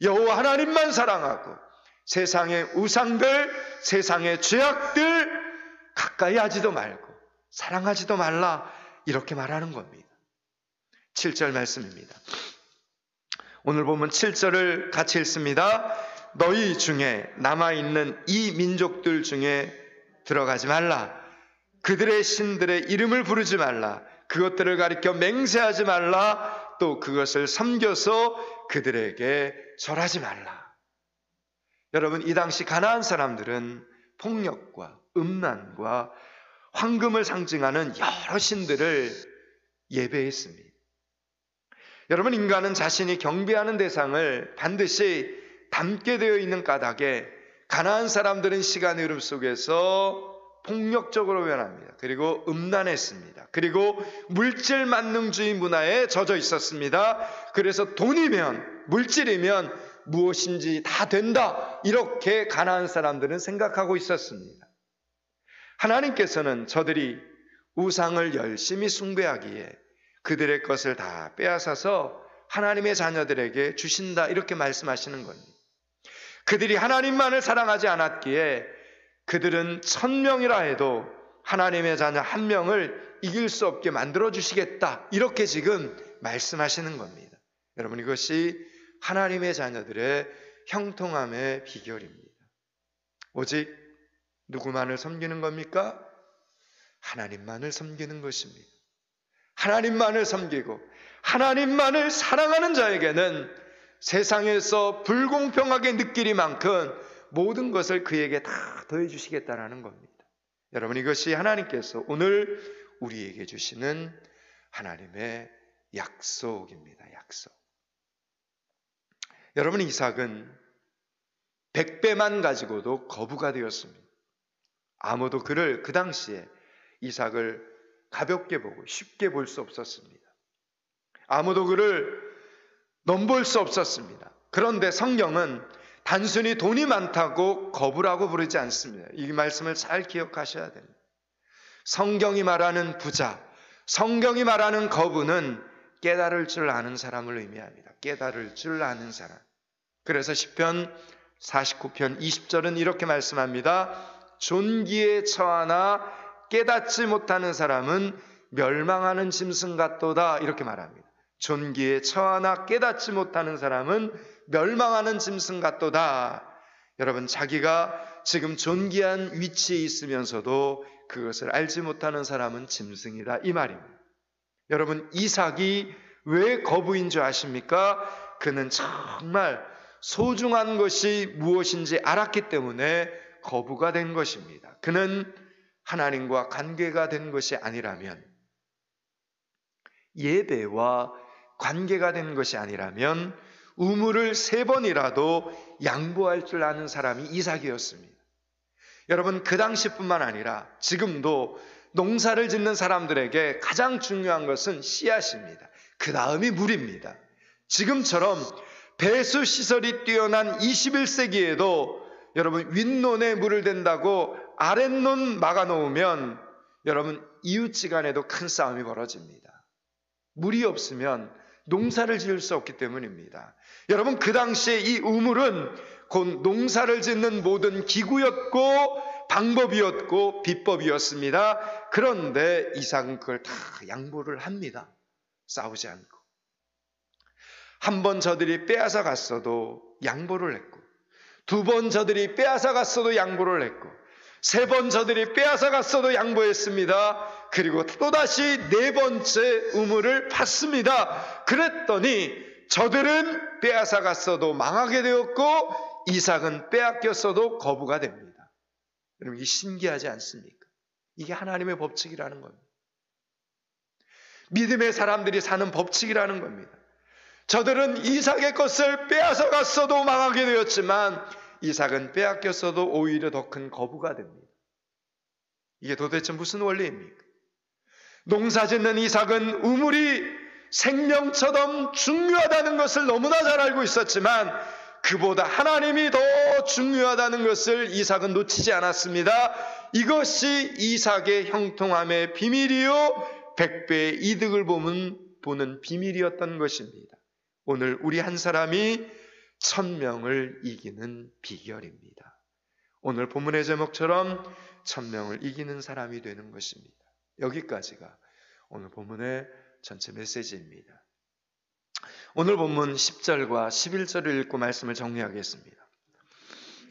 여호와 하나님만 사랑하고 세상의 우상들, 세상의 죄악들 가까이 하지도 말고 사랑하지도 말라, 이렇게 말하는 겁니다. 7절 말씀입니다. 오늘 보면 7절을 같이 읽습니다. 너희 중에 남아있는 이 민족들 중에 들어가지 말라. 그들의 신들의 이름을 부르지 말라. 그것들을 가리켜 맹세하지 말라. 또 그것을 섬겨서 그들에게 절하지 말라. 여러분, 이 당시 가나안 사람들은 폭력과 음란과 황금을 상징하는 여러 신들을 예배했습니다. 여러분, 인간은 자신이 경배하는 대상을 반드시 담게 되어 있는 까닭에 가나안 사람들은 시간의 흐름 속에서 폭력적으로 변합니다. 그리고 음란했습니다. 그리고 물질 만능주의 문화에 젖어 있었습니다. 그래서 돈이면, 물질이면 무엇인지 다 된다, 이렇게 가나안 사람들은 생각하고 있었습니다. 하나님께서는 저들이 우상을 열심히 숭배하기에 그들의 것을 다 빼앗아서 하나님의 자녀들에게 주신다, 이렇게 말씀하시는 겁니다. 그들이 하나님만을 사랑하지 않았기에 그들은 1000명이라 해도 하나님의 자녀 1명을 이길 수 없게 만들어 주시겠다, 이렇게 지금 말씀하시는 겁니다. 여러분, 이것이 하나님의 자녀들의 형통함의 비결입니다. 오직 누구만을 섬기는 겁니까? 하나님만을 섬기는 것입니다. 하나님만을 섬기고 하나님만을 사랑하는 자에게는 세상에서 불공평하게 느끼리만큼 모든 것을 그에게 다 더해주시겠다는 겁니다. 여러분, 이것이 하나님께서 오늘 우리에게 주시는 하나님의 약속입니다. 약속. 여러분, 이삭은 100배만 가지고도 거부가 되었습니다. 아무도 그를, 그 당시에 이삭을 가볍게 보고 쉽게 볼 수 없었습니다. 아무도 그를 넘볼 수 없었습니다. 그런데 성경은 단순히 돈이 많다고 거부라고 부르지 않습니다. 이 말씀을 잘 기억하셔야 됩니다. 성경이 말하는 부자, 성경이 말하는 거부는 깨달을 줄 아는 사람을 의미합니다. 깨달을 줄 아는 사람. 그래서 시편 49편 20절은 이렇게 말씀합니다. 존귀에 처하나 깨닫지 못하는 사람은 멸망하는 짐승 같도다, 이렇게 말합니다. 존귀에 처하나 깨닫지 못하는 사람은 멸망하는 짐승 같도다. 여러분, 자기가 지금 존귀한 위치에 있으면서도 그것을 알지 못하는 사람은 짐승이다, 이 말입니다. 여러분, 이삭이 왜 거부인 줄 아십니까? 그는 정말 소중한 것이 무엇인지 알았기 때문에 거부가 된 것입니다. 그는 하나님과 관계가 된 것이 아니라면, 예배와 관계가 된 것이 아니라면 우물을 3번이라도 양보할 줄 아는 사람이 이삭이었습니다. 여러분, 그 당시뿐만 아니라 지금도 농사를 짓는 사람들에게 가장 중요한 것은 씨앗입니다. 그 다음이 물입니다. 지금처럼 배수 시설이 뛰어난 21세기에도 여러분, 윗논에 물을 댄다고 아랫논 막아놓으면 여러분, 이웃지간에도 큰 싸움이 벌어집니다. 물이 없으면 농사를 지을 수 없기 때문입니다. 여러분, 그 당시에 이 우물은 곧 농사를 짓는 모든 기구였고 방법이었고 비법이었습니다. 그런데 이삭은 그걸 다 양보를 합니다. 싸우지 않고. 한 번 저들이 빼앗아 갔어도 양보를 했고, 두 번 저들이 빼앗아 갔어도 양보를 했고, 세 번 저들이 빼앗아 갔어도 양보했습니다. 그리고 또다시 네 번째 우물을 팠습니다. 그랬더니 저들은 빼앗아 갔어도 망하게 되었고, 이삭은 빼앗겼어도 거부가 됩니다. 여러분, 이게 신기하지 않습니까? 이게 하나님의 법칙이라는 겁니다. 믿음의 사람들이 사는 법칙이라는 겁니다. 저들은 이삭의 것을 빼앗아 갔어도 망하게 되었지만 이삭은 빼앗겼어도 오히려 더 큰 거부가 됩니다. 이게 도대체 무슨 원리입니까? 농사짓는 이삭은 우물이 생명처럼 중요하다는 것을 너무나 잘 알고 있었지만 그보다 하나님이 더 중요하다는 것을 이삭은 놓치지 않았습니다. 이것이 이삭의 형통함의 비밀이요 100배의 이득을 보는 비밀이었던 것입니다. 오늘 우리 한 사람이 1000명을 이기는 비결입니다. 오늘 본문의 제목처럼 1000명을 이기는 사람이 되는 것입니다. 여기까지가 오늘 본문의 전체 메시지입니다. 오늘 본문 10절과 11절을 읽고 말씀을 정리하겠습니다.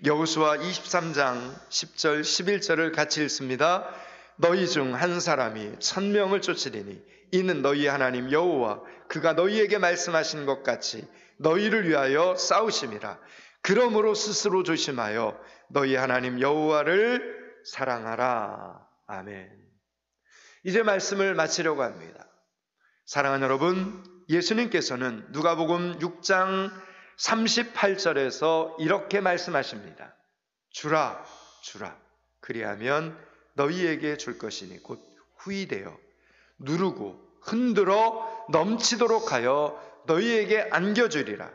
여호수아 23장 10절 11절을 같이 읽습니다. 너희 중 한 사람이 1000명을 쫓으리니 이는 너희 하나님 여호와 그가 너희에게 말씀하신 것 같이 너희를 위하여 싸우심이라. 그러므로 스스로 조심하여 너희 하나님 여호와를 사랑하라. 아멘. 이제 말씀을 마치려고 합니다. 사랑하는 여러분, 예수님께서는 누가복음 6장 38절에서 이렇게 말씀하십니다. 주라, 주라. 그리하면 너희에게 줄 것이니 곧 후히되어 누르고 흔들어 넘치도록 하여 너희에게 안겨주리라.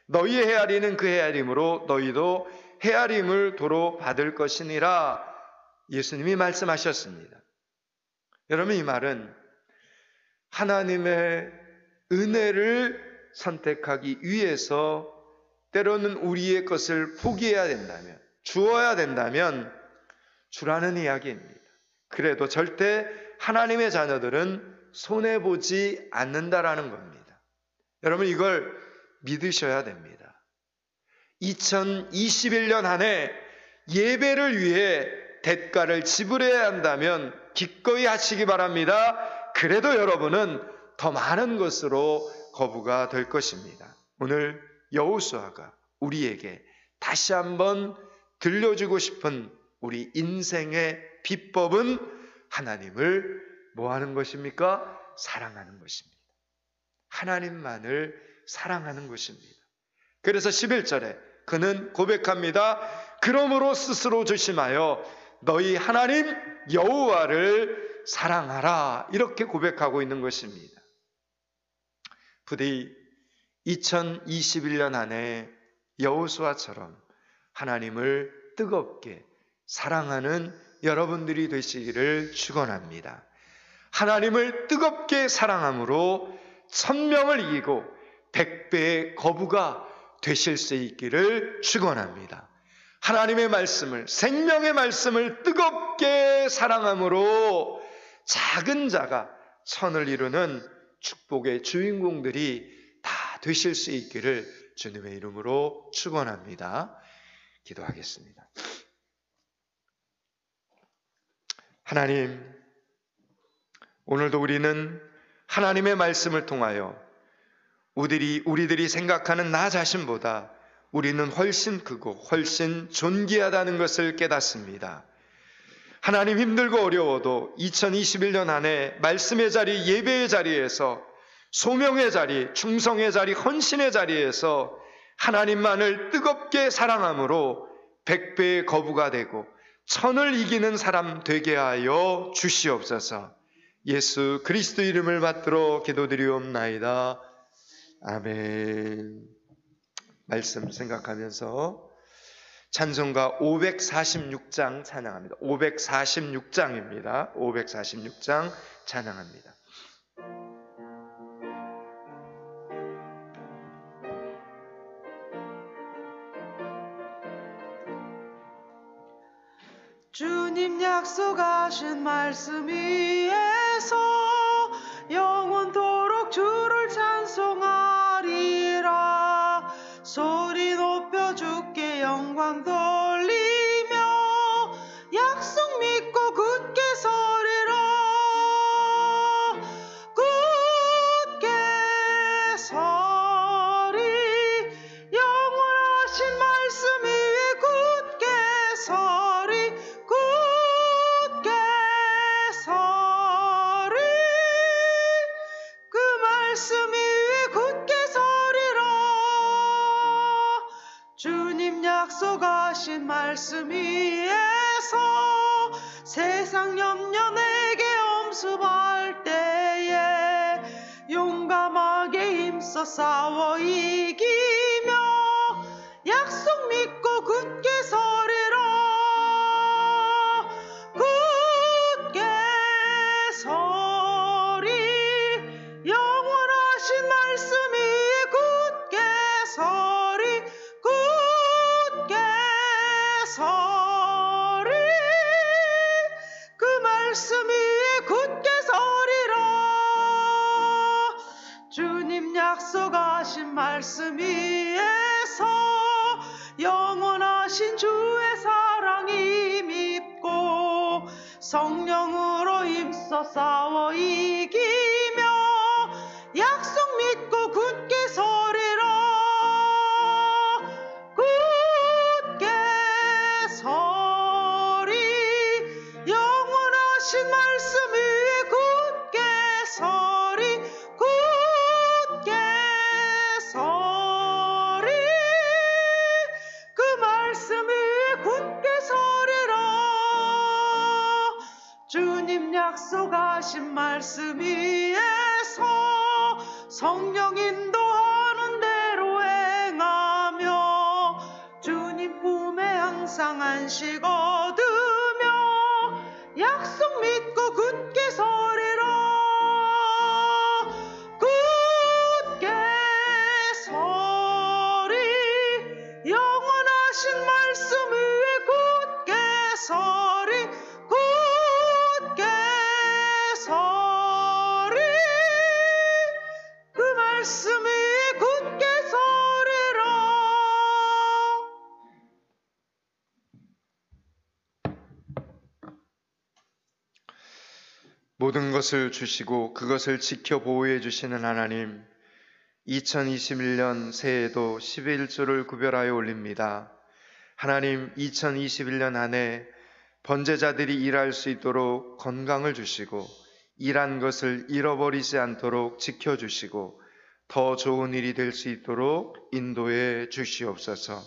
너희의 헤아리는 그 헤아림으로 너희도 헤아림을 도로 받을 것이니라. 예수님이 말씀하셨습니다. 여러분, 이 말은 하나님의 은혜를 선택하기 위해서 때로는 우리의 것을 포기해야 된다면, 주어야 된다면 주라는 이야기입니다. 그래도 절대 하나님의 자녀들은 손해보지 않는다라는 겁니다. 여러분, 이걸 믿으셔야 됩니다. 2021년 한 해 예배를 위해 대가를 지불해야 한다면 기꺼이 하시기 바랍니다. 그래도 여러분은 더 많은 것으로 거부가 될 것입니다. 오늘 여호수아가 우리에게 다시 한번 들려주고 싶은 우리 인생의 비법은 하나님을 뭐 하는 것입니까? 사랑하는 것입니다. 하나님만을 사랑하는 것입니다. 그래서 11절에 그는 고백합니다. 그러므로 스스로 조심하여 너희 하나님 여호와를 사랑하라. 이렇게 고백하고 있는 것입니다. 부디 2021년 안에 여호수아처럼 하나님을 뜨겁게 사랑하는 여러분들이 되시기를 축원합니다. 하나님을 뜨겁게 사랑함으로 1000명을 이기고 100배의 거부가 되실 수 있기를 축원합니다. 하나님의 말씀을, 생명의 말씀을 뜨겁게 사랑함으로 작은 자가 천을 이루는 축복의 주인공들이 다 되실 수 있기를 주님의 이름으로 축원합니다. 기도하겠습니다. 하나님, 오늘도 우리는 하나님의 말씀을 통하여 우리들이 생각하는 나 자신보다 우리는 훨씬 크고 훨씬 존귀하다는 것을 깨닫습니다. 하나님, 힘들고 어려워도 2021년 안에 말씀의 자리, 예배의 자리에서, 소명의 자리, 충성의 자리, 헌신의 자리에서 하나님만을 뜨겁게 사랑함으로 100배의 거부가 되고 천을 이기는 사람 되게 하여 주시옵소서. 예수 그리스도 이름을 받들어 기도드리옵나이다. 아멘. 말씀 생각하면서 찬송가 546장 찬양합니다. 546장입니다. 546장 찬양합니다. 주님 약속하신 말씀 위에서 영원토록 주를 찬송하리라. 소리 높여 주께 영광 돌리며 약속 믿고 굳게 서리라. 굳게 서리. 영원하신 말씀 위에 굳게 서리. 굳게 서리. 그 말씀 위에 굳게 서리라. 주님 약속하신 말씀 위에서 세상 염려 내게 엄습할 때에 용감하게 힘써 싸워 이기며 약속 믿고 굳게 서리라. 굳게 서리. 영원하신 말씀 위에 굳게 서리. 굳게 서리. 그 말씀 위에 굳게 서리라. 주님 약속하신 말씀 위에서 영원하신 주의 사랑이 밉고 성령으로 힘써 싸워 이기며 약속 믿고 굳게 서리라. 굳게 서리. 영원하신 말씀 위에 굳게 서리. 굳게 서리. 그 말씀 위에 굳게 서리라. 주님 약속하신 말씀 위에서 성령 인도하는 대로 행하며 주님 품에 항상 안식 얻으며 약속 믿고 굳게 서리라. 굳게 서리. 영원하신 말씀 위에 굳게 서리. 굳게 서리. 그 말씀 위에 굳게 서리라. 모든 것을 주시고 그것을 지켜 보호해 주시는 하나님, 2021년 새해에도 11조를 구별하여 올립니다. 하나님, 2021년 안에 번제자들이 일할 수 있도록 건강을 주시고 일한 것을 잃어버리지 않도록 지켜주시고 더 좋은 일이 될 수 있도록 인도해 주시옵소서.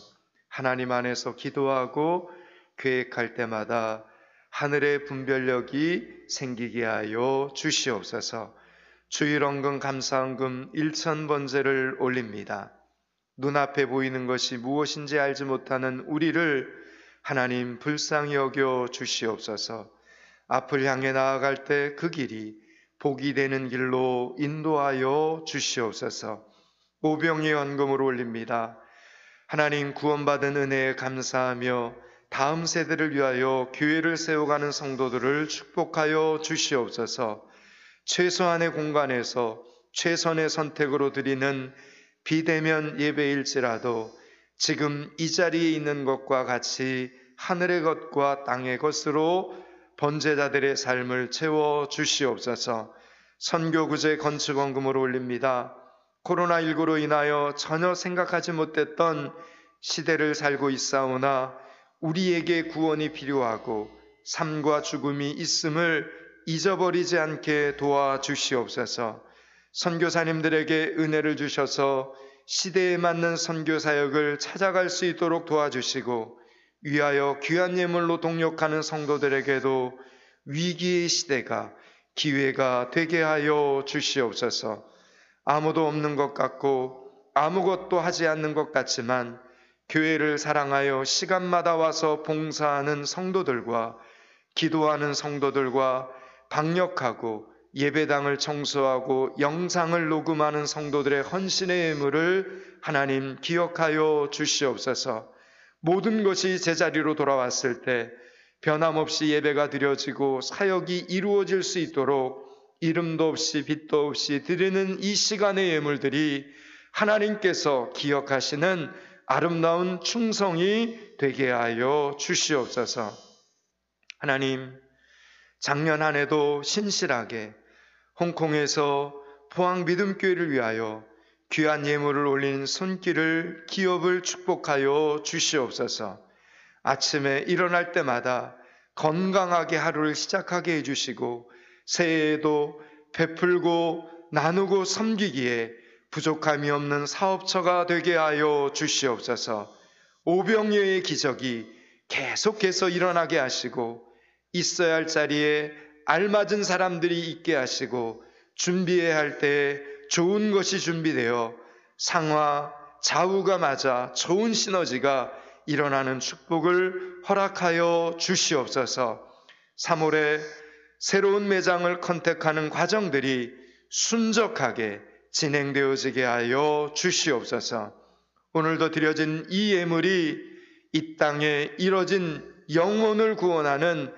하나님 안에서 기도하고 계획할 때마다 하늘의 분별력이 생기게 하여 주시옵소서. 주일원금 감사원금 1,000번제를 올립니다. 눈앞에 보이는 것이 무엇인지 알지 못하는 우리를 하나님 불쌍히 여겨 주시옵소서. 앞을 향해 나아갈 때 그 길이 복이 되는 길로 인도하여 주시옵소서. 오병이의 헌금을 올립니다. 하나님, 구원받은 은혜에 감사하며 다음 세대를 위하여 교회를 세워가는 성도들을 축복하여 주시옵소서. 최소한의 공간에서 최선의 선택으로 드리는 비대면 예배일지라도 지금 이 자리에 있는 것과 같이 하늘의 것과 땅의 것으로 번제자들의 삶을 채워 주시옵소서. 선교구제 건축원금을 올립니다. 코로나19로 인하여 전혀 생각하지 못했던 시대를 살고 있사오나 우리에게 구원이 필요하고 삶과 죽음이 있음을 잊어버리지 않게 도와주시옵소서. 선교사님들에게 은혜를 주셔서 시대에 맞는 선교사역을 찾아갈 수 있도록 도와주시고 위하여 귀한 예물로 동력하는 성도들에게도 위기의 시대가 기회가 되게 하여 주시옵소서. 아무도 없는 것 같고 아무것도 하지 않는 것 같지만 교회를 사랑하여 시간마다 와서 봉사하는 성도들과 기도하는 성도들과 방역하고 예배당을 청소하고 영상을 녹음하는 성도들의 헌신의 예물을 하나님 기억하여 주시옵소서. 모든 것이 제자리로 돌아왔을 때 변함없이 예배가 드려지고 사역이 이루어질 수 있도록 이름도 없이 빛도 없이 드리는 이 시간의 예물들이 하나님께서 기억하시는 아름다운 충성이 되게 하여 주시옵소서. 하나님, 작년 한 해도 신실하게 홍콩에서 포항 믿음교회를 위하여 귀한 예물을 올린 손길을 기업을 축복하여 주시옵소서. 아침에 일어날 때마다 건강하게 하루를 시작하게 해주시고 새해에도 베풀고 나누고 섬기기에 부족함이 없는 사업처가 되게 하여 주시옵소서. 오병이어의 기적이 계속해서 일어나게 하시고 있어야 할 자리에 알맞은 사람들이 있게 하시고 준비해야 할 때에 좋은 것이 준비되어 상하 좌우가 맞아 좋은 시너지가 일어나는 축복을 허락하여 주시옵소서. 3월에 새로운 매장을 컨택하는 과정들이 순적하게 진행되어지게 하여 주시옵소서. 오늘도 드려진 이 예물이 이 땅에 이뤄진 영혼을 구원하는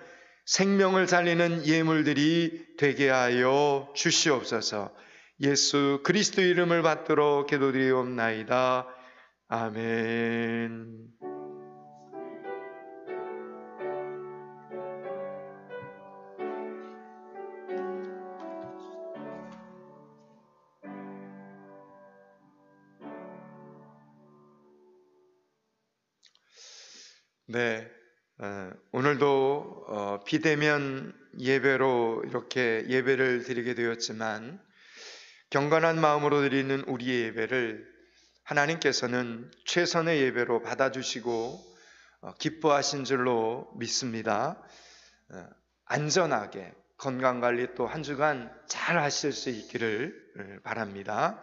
생명을 살리는 예물들이 되게 하여 주시옵소서. 예수 그리스도 이름을 받들어 기도드리옵나이다. 아멘. 네, 오늘도 비대면 예배로 이렇게 예배를 드리게 되었지만 경건한 마음으로 드리는 우리의 예배를 하나님께서는 최선의 예배로 받아주시고 기뻐하신 줄로 믿습니다. 안전하게 건강관리 또 한 주간 잘 하실 수 있기를 바랍니다.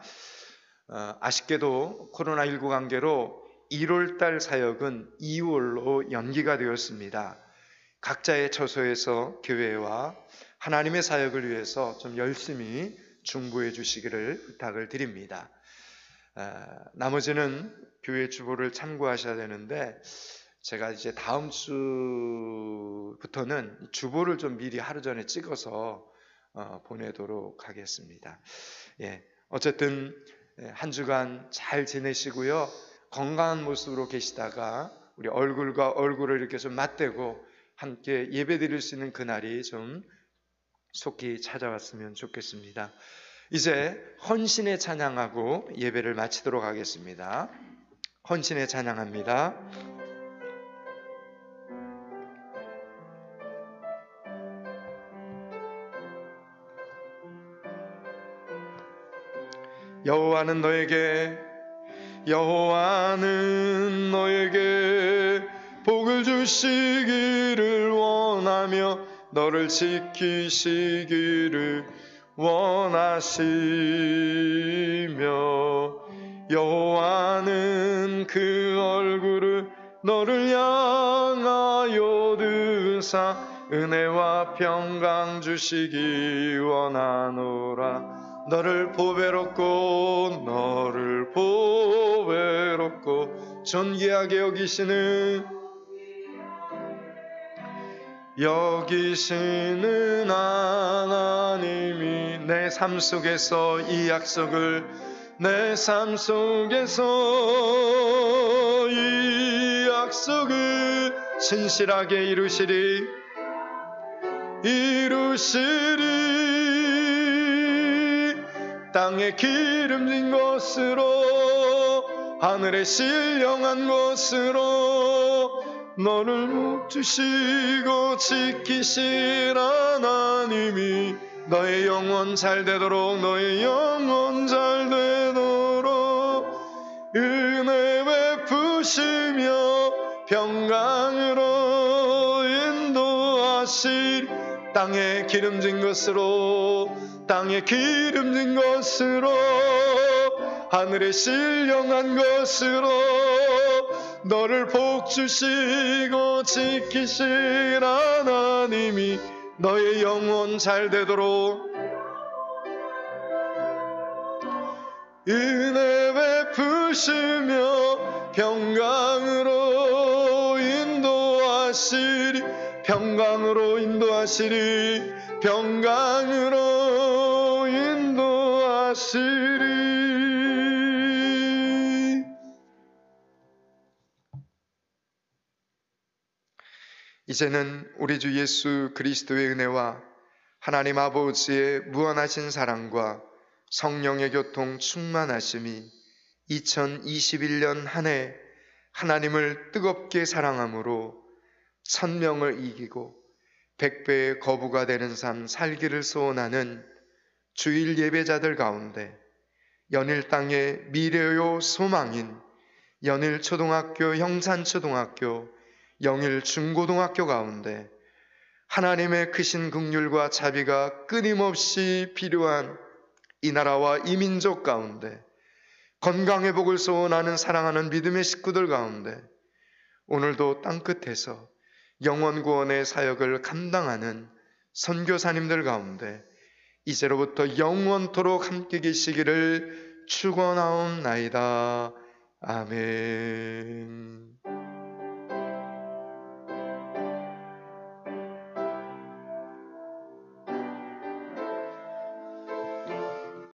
아쉽게도 코로나19 관계로 1월달 사역은 2월로 연기가 되었습니다. 각자의 처소에서 교회와 하나님의 사역을 위해서 좀 열심히 중보해 주시기를 부탁을 드립니다. 나머지는 교회 주보를 참고하셔야 되는데 제가 이제 다음 주부터는 주보를 좀 미리 하루 전에 찍어서 보내도록 하겠습니다. 어쨌든 한 주간 잘 지내시고요. 건강한 모습으로 계시다가 우리 얼굴과 얼굴을 이렇게 좀 맞대고 함께 예배 드릴 수 있는 그날이 좀 속히 찾아왔으면 좋겠습니다. 이제 헌신의 찬양하고 예배를 마치도록 하겠습니다. 헌신의 찬양합니다. 여호와는 너에게 복을 주시기를 원하며 너를 지키시기를 원하시며 여호와는 그 얼굴을 너를 향하여 드사 은혜와 평강 주시기 원하노라. 너를 보배롭고 존귀하게 여기시는 하나님이 내 삶 속에서 이 약속을 신실하게 이루시리 땅에 기름진 것으로 하늘에 신령한 것으로 너를 묵주시고 지키실 하나님이 너의 영혼 잘 되도록 은혜 베푸시며 평강으로 인도하실 땅에 기름진 것으로 하늘에 신령한 것으로 너를 복주시고 지키실 하나님이 너의 영혼 잘 되도록 은혜 베푸시며 평강으로 인도하시리 평강으로 인도하시리. 평강으로 인도하시리. 이제는 우리 주 예수 그리스도의 은혜와 하나님 아버지의 무한하신 사랑과 성령의 교통 충만하심이 2021년 한 해 하나님을 뜨겁게 사랑함으로 1000명을 이기고 100배의 거부가 되는 삶 살기를 소원하는 주일 예배자들 가운데 연일 땅의 미래요 소망인 연일초등학교, 형산초등학교, 영일중고등학교 가운데 하나님의 크신 긍휼과 자비가 끊임없이 필요한 이 나라와 이 민족 가운데 건강의 복을 소원하는 사랑하는 믿음의 식구들 가운데 오늘도 땅끝에서 영원구원의 사역을 감당하는 선교사님들 가운데 이제로부터 영원토록 함께 계시기를 축원하옵나이다. 아멘.